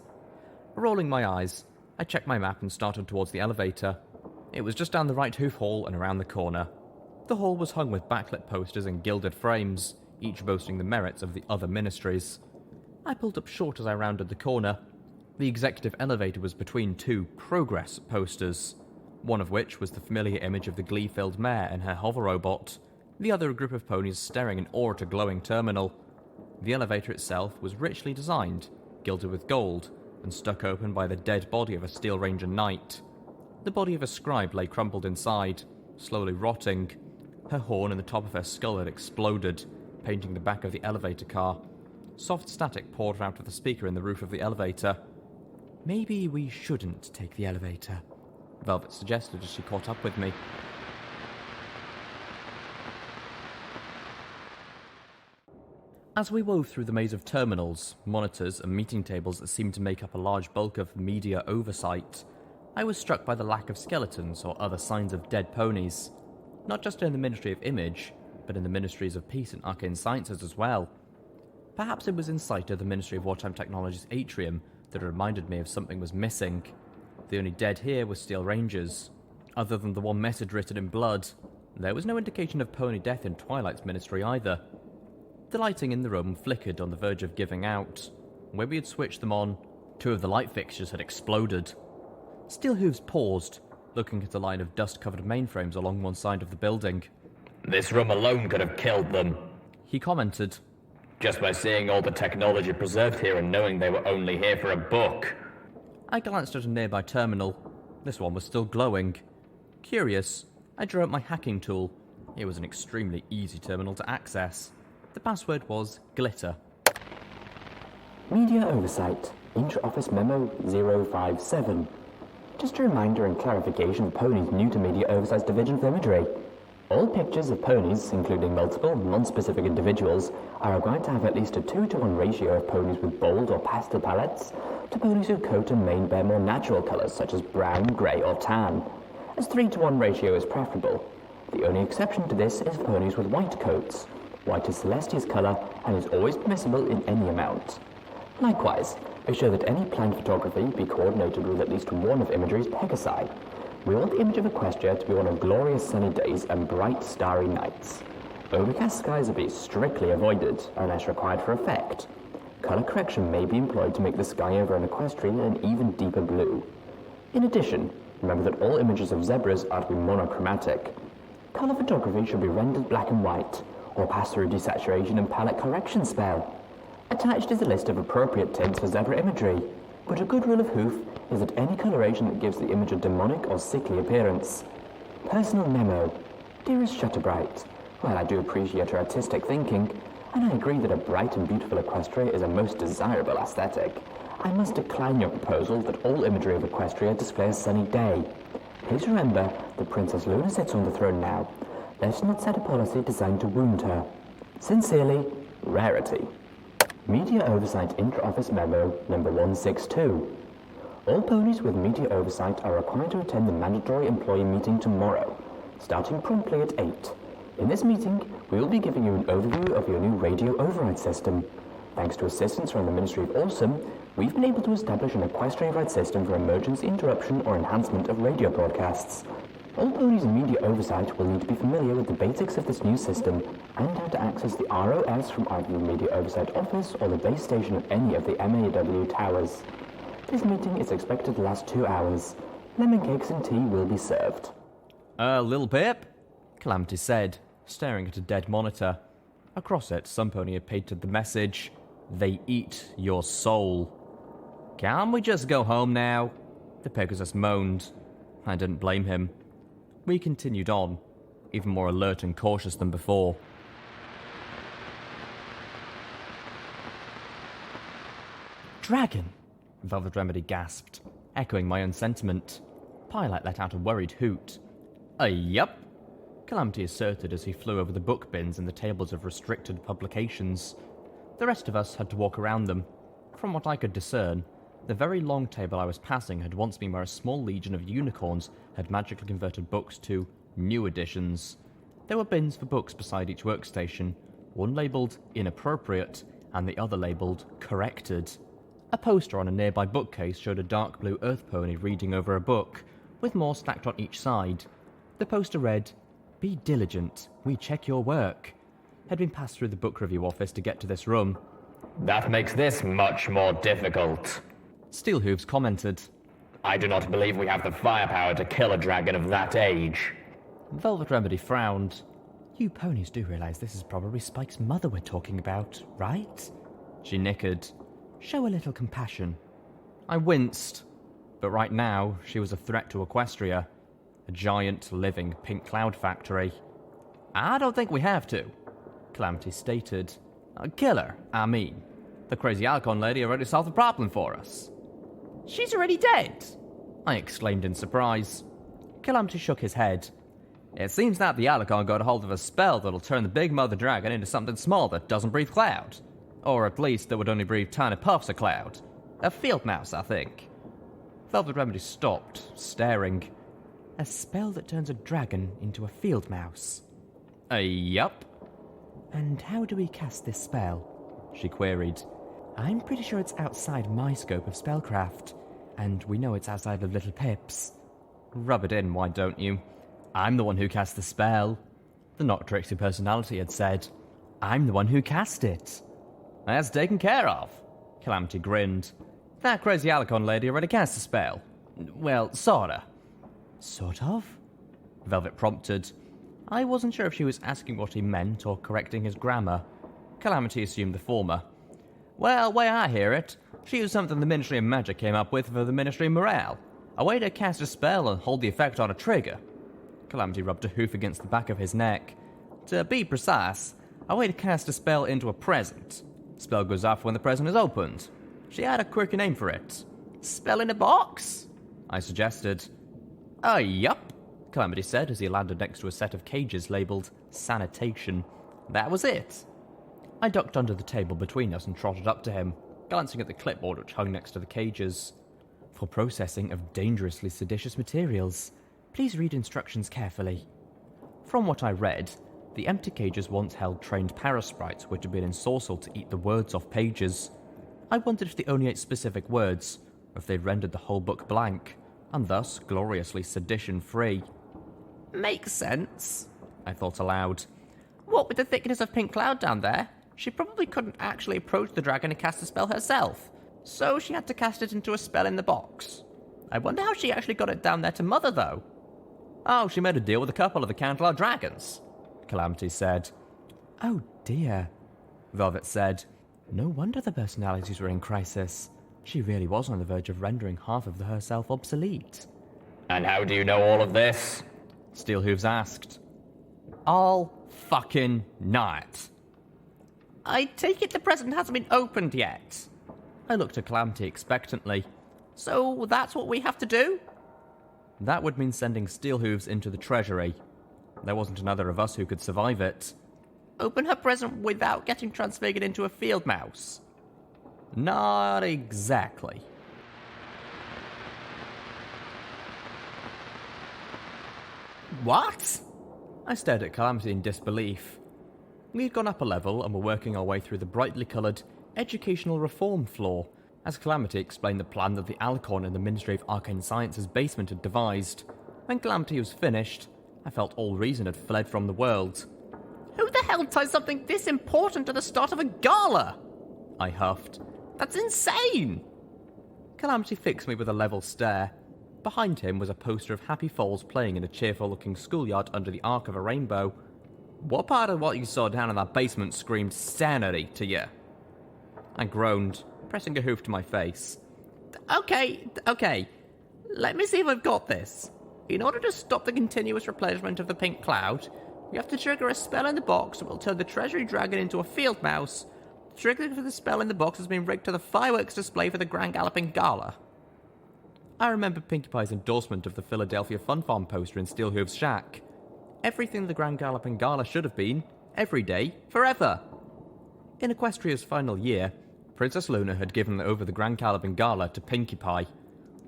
Rolling my eyes, I checked my map and started towards the elevator. It was just down the right hoof hall and around the corner. The hall was hung with backlit posters and gilded frames, each boasting the merits of the other ministries. I pulled up short as I rounded the corner. The executive elevator was between 2 progress posters, one of which was the familiar image of the glee-filled mare and her hover robot, the other a group of ponies staring in awe at a glowing terminal. The elevator itself was richly designed, gilded with gold, and stuck open by the dead body of a Steel Ranger knight. The body of a scribe lay crumpled inside, slowly rotting. Her horn and the top of her skull had exploded, painting the back of the elevator car. Soft static poured out of the speaker in the roof of the elevator. "Maybe we shouldn't take the elevator," Velvet suggested as she caught up with me. As we wove through the maze of terminals, monitors, and meeting tables that seemed to make up a large bulk of media oversight, I was struck by the lack of skeletons or other signs of dead ponies. Not just in the Ministry of Image, but in the Ministries of Peace and Arcane Sciences as well. Perhaps it was in sight of the Ministry of Wartime Technology's atrium that reminded me of something was missing. The only dead here was Steel Rangers. Other than the one message written in blood, there was no indication of pony death in Twilight's ministry either. The lighting in the room flickered on the verge of giving out. Where we had switched them on, 2 of the light fixtures had exploded. Steelhooves paused, looking at a line of dust-covered mainframes along one side of the building. "This room alone could have killed them," He commented. "just by seeing all the technology preserved here and knowing they were only here for a book." I glanced at a nearby terminal. This one was still glowing. Curious, I drew out my hacking tool. It was an extremely easy terminal to access. The password was glitter. Media Oversight, Intra-Office Memo 057. Just a reminder and clarification of ponies new to Media Oversight's Division of Imagery. All pictures of ponies, including multiple, non-specific individuals, are required to have at least a 2-to-1 ratio of ponies with bold or pastel palettes to ponies whose coat and mane bear more natural colours such as brown, grey or tan, as 3-to-1 ratio is preferable. The only exception to this is ponies with white coats. White is Celestia's colour and is always permissible in any amount. Likewise, assure that any planned photography be coordinated with at least one of Imagery's Pegasi. We want the image of Equestria to be one of glorious sunny days and bright starry nights. Overcast skies are to be strictly avoided unless required for effect. Colour correction may be employed to make the sky over an Equestria an even deeper blue. In addition, remember that all images of zebras are to be monochromatic. Colour photography should be rendered black and white, or pass through a desaturation and palette correction spell. Attached is a list of appropriate tints for zebra imagery, but a good rule of hoof is that any coloration that gives the image a demonic or sickly appearance. Personal memo. Dearest Shutterbright, while I do appreciate your artistic thinking, and I agree that a bright and beautiful Equestria is a most desirable aesthetic, I must decline your proposal that all imagery of Equestria display a sunny day. Please remember that Princess Luna sits on the throne now. Let's not set a policy designed to wound her. Sincerely, Rarity. Media Oversight Intra-Office Memo number 162. All ponies with media oversight are required to attend the mandatory employee meeting tomorrow, starting promptly at 8. In this meeting, we will be giving you an overview of your new radio override system. Thanks to assistance from the Ministry of Awesome, we've been able to establish an Equestria override system for emergency interruption or enhancement of radio broadcasts. All ponies in media oversight will need to be familiar with the basics of this new system and how to access the ROS from either the media oversight office or the base station of any of the MAW towers. This meeting is expected to last 2 hours. Lemon cakes and tea will be served. Littlepip? Calamity said, staring at a dead monitor. Across it, some pony had painted the message, "They eat your soul." "Can't we just go home now?" The Pegasus moaned. I didn't blame him. We continued on, even more alert and cautious than before. Dragon! Velvet Remedy gasped, echoing my own sentiment. Pilot let out a worried hoot. Yup, Calamity asserted as he flew over the book bins and the tables of restricted publications. The rest of us had to walk around them. From what I could discern, the very long table I was passing had once been where a small legion of unicorns had magically converted books to new editions. There were bins for books beside each workstation, one labelled inappropriate and the other labelled corrected. A poster on a nearby bookcase showed a dark blue earth pony reading over a book, with more stacked on each side. The poster read, "Be diligent, we check your work." Had been passed through the book review office to get to this room. That makes this much more difficult. Steelhooves commented. I do not believe we have the firepower to kill a dragon of that age. Velvet Remedy frowned. You ponies do realise this is probably Spike's mother we're talking about, right? She nickered. Show a little compassion. I winced. But right now, she was a threat to Equestria. A giant, living pink cloud factory. I don't think we have to, Calamity stated. Kill her, I mean. The crazy Alcon lady already solved the problem for us. She's already dead, I exclaimed in surprise. Calamity shook his head. It seems that the Alcon got a hold of a spell that'll turn the big mother dragon into something small that doesn't breathe cloud. Or at least that would only breathe tiny puffs of cloud. A field mouse, I think. Velvet Remedy stopped, staring. A spell that turns a dragon into a field mouse. Yup. And how do we cast this spell? She queried. I'm pretty sure it's outside my scope of spellcraft, and we know it's outside of Littlepip's. Rub it in, why don't you? I'm the one who cast the spell, the not tricksy personality had said. I'm the one who cast it. That's taken care of, Calamity grinned. That crazy Alcon lady already cast the spell. Well, sorta. Sort of? Velvet prompted. I wasn't sure if she was asking what he meant or correcting his grammar. Calamity assumed the former. Well, way I hear it, she used something the Ministry of Magic came up with for the Ministry of Morale. A way to cast a spell and hold the effect on a trigger. Calamity rubbed a hoof against the back of his neck. To be precise, a way to cast a spell into a present. Spell goes off when the present is opened. She had a quirky name for it. Spell in a box? I suggested. Yup, Calamity said as he landed next to a set of cages labelled Sanitation. That was it. I ducked under the table between us and trotted up to him, glancing at the clipboard which hung next to the cages. For processing of dangerously seditious materials, please read instructions carefully. From what I read, the empty cages once held trained parasprites which had been ensorcelled to eat the words off pages. I wondered if they only ate specific words, or if they rendered the whole book blank, and thus gloriously sedition-free. Makes sense, I thought aloud. What with the thickness of pink cloud down there, she probably couldn't actually approach the dragon and cast the spell herself, so she had to cast it into a spell in the box. I wonder how she actually got it down there to Mother, though. Oh, she made a deal with a couple of the Candlar dragons, Calamity said. Oh dear, Velvet said. No wonder the personalities were in crisis. She really was on the verge of rendering half of herself obsolete. And how do you know all of this? Steelhooves asked. All fucking night. I take it the present hasn't been opened yet. I looked at Calamity expectantly. So that's what we have to do? That would mean sending Steelhooves into the treasury. There wasn't another of us who could survive it. Open her present without getting transfigured into a field mouse? Not exactly. What? I stared at Calamity in disbelief. We had gone up a level and were working our way through the brightly coloured educational reform floor, as Calamity explained the plan that the Alcorn in the Ministry of Arcane Science's basement had devised. When Calamity was finished, I felt all reason had fled from the world. Who the hell ties something this important to the start of a gala? I huffed. That's insane! Calamity fixed me with a level stare. Behind him was a poster of Happy Falls playing in a cheerful-looking schoolyard under the arc of a rainbow. What part of what you saw down in that basement screamed sanity to you? I groaned, pressing a hoof to my face. Okay. Let me see if I've got this. In order to stop the continuous replenishment of the pink cloud, you have to trigger a spell in the box that will turn the treasury dragon into a field mouse. The trigger for the spell in the box has been rigged to the fireworks display for the Grand Galloping Gala. I remembered Pinkie Pie's endorsement of the Philadelphia Fun Farm poster in Steelhooves' shack. Everything the Grand Galloping Gala should have been, every day, forever. In Equestria's final year, Princess Luna had given over the Grand Galloping Gala to Pinkie Pie.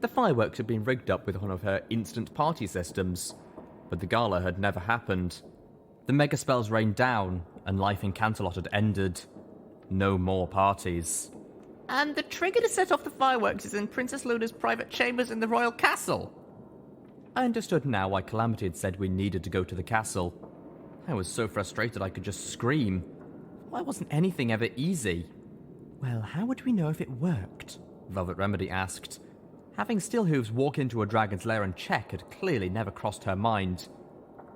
The fireworks had been rigged up with one of her instant party systems, but the gala had never happened. The mega spells rained down, and life in Canterlot had ended. No more parties. And the trigger to set off the fireworks is in Princess Luna's private chambers in the royal castle. I understood now why Calamity had said we needed to go to the castle. I was so frustrated I could just scream. Why wasn't anything ever easy? Well, how would we know if it worked? Velvet Remedy asked. Having Steelhooves walk into a dragon's lair and check had clearly never crossed her mind.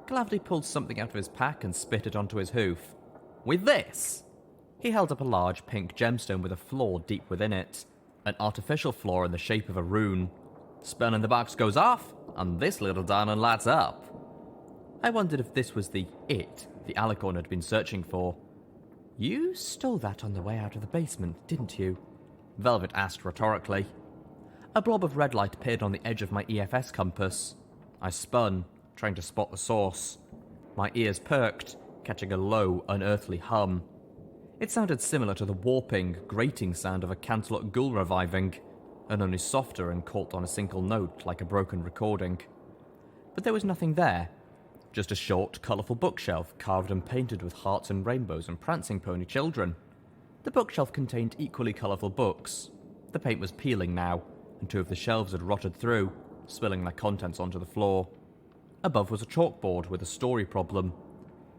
Calamity pulled something out of his pack and spit it onto his hoof. With this! He held up a large pink gemstone with a flaw deep within it. An artificial flaw in the shape of a rune. Spell in the box goes off, and this little diamond lights up. I wondered if this was the it the Alicorn had been searching for. You stole that on the way out of the basement, didn't you? Velvet asked rhetorically. A blob of red light appeared on the edge of my EFS compass. I spun, trying to spot the source. My ears perked, catching a low, unearthly hum. It sounded similar to the warping, grating sound of a Canterlot ghoul reviving, and only softer and caught on a single note like a broken recording. But there was nothing there. Just a short, colourful bookshelf carved and painted with hearts and rainbows and prancing pony children. The bookshelf contained equally colourful books. The paint was peeling now, and two of the shelves had rotted through, spilling their contents onto the floor. Above was a chalkboard with a story problem.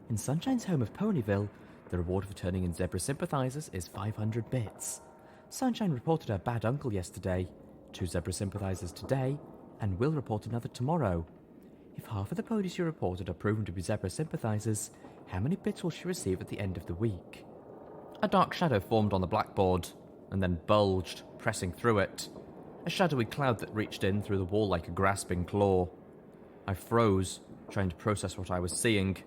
In Sunshine's home of Ponyville, the reward for turning in Zebra sympathizers is 500 bits. Sunshine reported her bad uncle yesterday, 2 Zebra sympathizers today, and will report another tomorrow. If half of the ponies she reported are proven to be Zebra sympathizers, how many bits will she receive at the end of the week? A dark shadow formed on the blackboard, and then bulged, pressing through it. A shadowy cloud that reached in through the wall like a grasping claw. I froze, trying to process what I was seeing.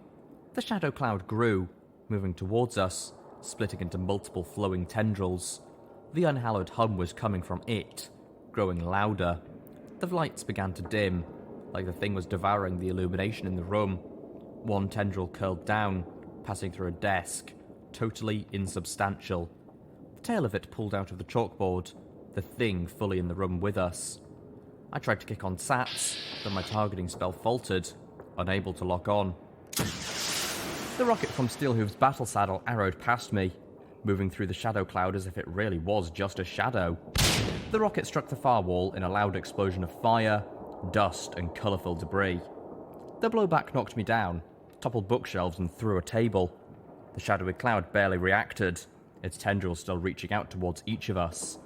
The shadow cloud grew, moving towards us, splitting into multiple flowing tendrils. The unhallowed hum was coming from it, growing louder. The lights began to dim, like the thing was devouring the illumination in the room. One tendril curled down, passing through a desk, totally insubstantial. The tail of it pulled out of the chalkboard, the thing fully in the room with us. I tried to kick on sats, but my targeting spell faltered, unable to lock on. The rocket from Steelhooves' battle saddle arrowed past me, moving through the shadow cloud as if it really was just a shadow. The rocket struck the far wall in a loud explosion of fire, dust, and colourful debris. The blowback knocked me down, toppled bookshelves, and threw a table. The shadowy cloud barely reacted, its tendrils still reaching out towards each of us.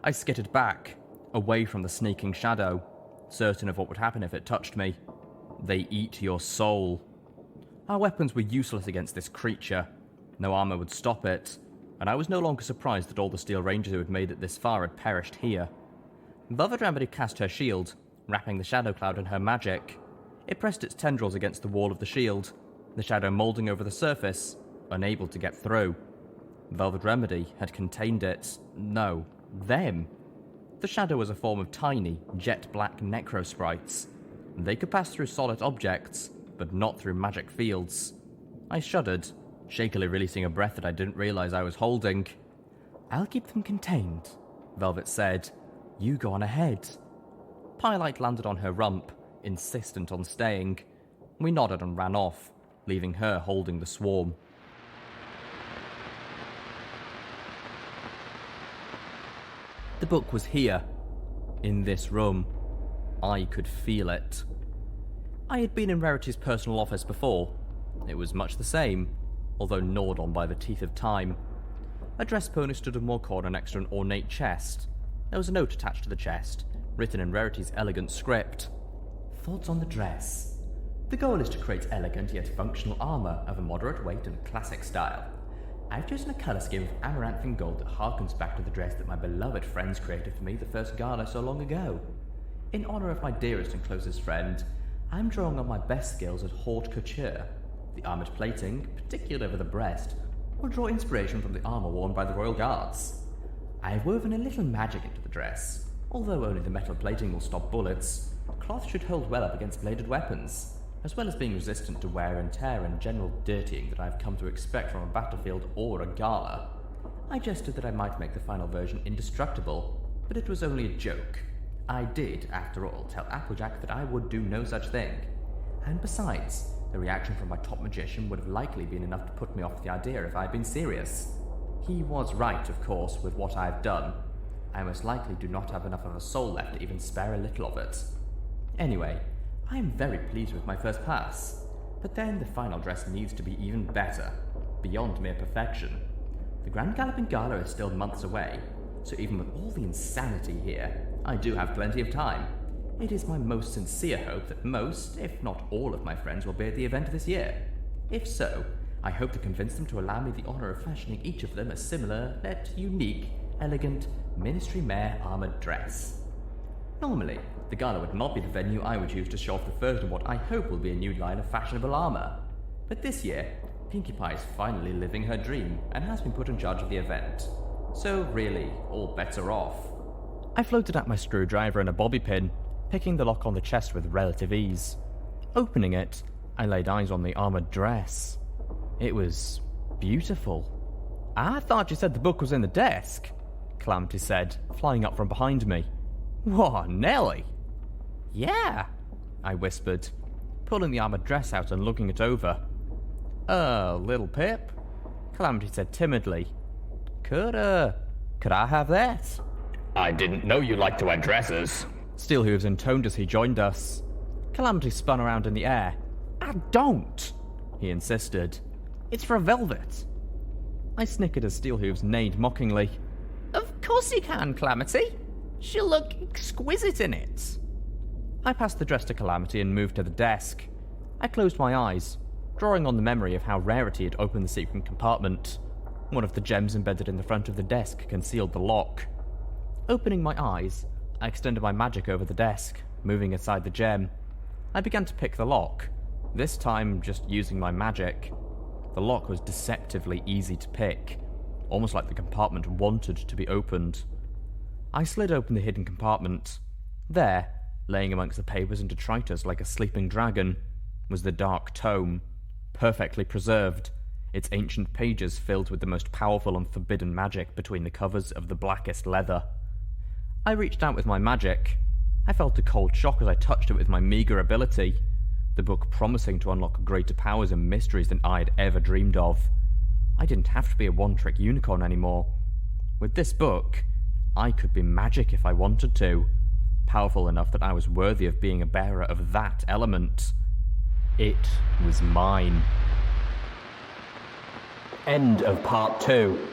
I skittered back, away from the sneaking shadow, certain of what would happen if it touched me. They eat your soul. Our weapons were useless against this creature. No armour would stop it, and I was no longer surprised that all the Steel Rangers who had made it this far had perished here. Velvet Remedy cast her shield, wrapping the shadow cloud in her magic. It pressed its tendrils against the wall of the shield, the shadow moulding over the surface, unable to get through. Velvet Remedy had contained it. No, them. The shadow was a form of tiny, jet-black necro-sprites. They could pass through solid objects, but not through magic fields. I shuddered, shakily releasing a breath that I didn't realize I was holding. "I'll keep them contained," Velvet said. "You go on ahead." Pyrelight landed on her rump, insistent on staying. We nodded and ran off, leaving her holding the swarm. The book was here, in this room. I could feel it. I had been in Rarity's personal office before. It was much the same, although gnawed on by the teeth of time. A dress pony stood in one corner next to an ornate chest. There was a note attached to the chest, written in Rarity's elegant script. "Thoughts on the dress. The goal is to create elegant yet functional armour of a moderate weight and classic style. I've chosen a colour scheme of amaranthine gold that harkens back to the dress that my beloved friends created for me the first gala so long ago. In honour of my dearest and closest friend, I'm drawing on my best skills at haute couture. The armoured plating, particularly over the breast, will draw inspiration from the armour worn by the Royal Guards. I've woven a little magic into the dress. Although only the metal plating will stop bullets, the cloth should hold well up against bladed weapons, as well as being resistant to wear and tear and general dirtying that I've come to expect from a battlefield or a gala. I jested that I might make the final version indestructible, but it was only a joke. I did, after all, tell Applejack that I would do no such thing. And besides, the reaction from my top magician would have likely been enough to put me off the idea if I'd been serious. He was right, of course, with what I've done. I most likely do not have enough of a soul left to even spare a little of it. Anyway, I am very pleased with my first pass, but then the final dress needs to be even better, beyond mere perfection. The Grand Galloping Gala is still months away, so even with all the insanity here, I do have plenty of time. It is my most sincere hope that most, if not all of my friends will be at the event this year. If so, I hope to convince them to allow me the honour of fashioning each of them a similar, yet unique, elegant, Ministry Mare armoured dress. Normally, the gala would not be the venue I would use to show off the first of what I hope will be a new line of fashionable armour. But this year, Pinkie Pie is finally living her dream and has been put in charge of the event. So really, all bets are off. I floated out my screwdriver and a bobby pin, picking the lock on the chest with relative ease. Opening it, I laid eyes on the armoured dress. It was beautiful. "I thought you said the book was in the desk," Calamity said, flying up from behind me. "Whoa, Nelly!" "Yeah," I whispered, pulling the armoured dress out and looking it over. Littlepip," Calamity said timidly. Could I have that?" I didn't know you liked to wear dresses. Steelhooves intoned as he joined us. Calamity spun around in the air. "I don't," he insisted. "It's for Velvet." I snickered as Steelhooves neighed mockingly. "Of course you can, Calamity. She'll look exquisite in it." I passed the dress to Calamity and moved to the desk. I closed my eyes, drawing on the memory of how Rarity had opened the secret compartment. One of the gems embedded in the front of the desk concealed the lock. Opening my eyes, I extended my magic over the desk, moving aside the gem. I began to pick the lock, this time just using my magic. The lock was deceptively easy to pick, almost like the compartment wanted to be opened. I slid open the hidden compartment. There, laying amongst the papers and detritus like a sleeping dragon, was the dark tome, perfectly preserved, its ancient pages filled with the most powerful and forbidden magic between the covers of the blackest leather. I reached out with my magic. I felt a cold shock as I touched it with my meagre ability, the book promising to unlock greater powers and mysteries than I had ever dreamed of. I didn't have to be a one-trick unicorn anymore. With this book, I could be magic if I wanted to, powerful enough that I was worthy of being a bearer of that element. It was mine. End of part 2.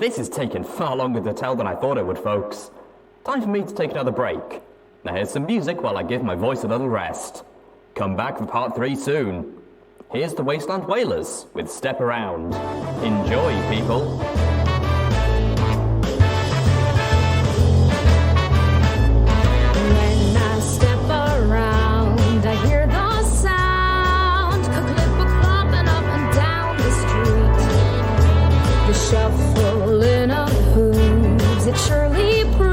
This has taken far longer to tell than I thought it would, folks. Time for me to take another break. Now here's some music while I give my voice a little rest. Come back for part 3 soon. Here's the Wasteland Wailers with Step Around. Enjoy, people. When I step around, I hear the sound. Clip clopping up and down the street. The shuffling of hooves, it surely proves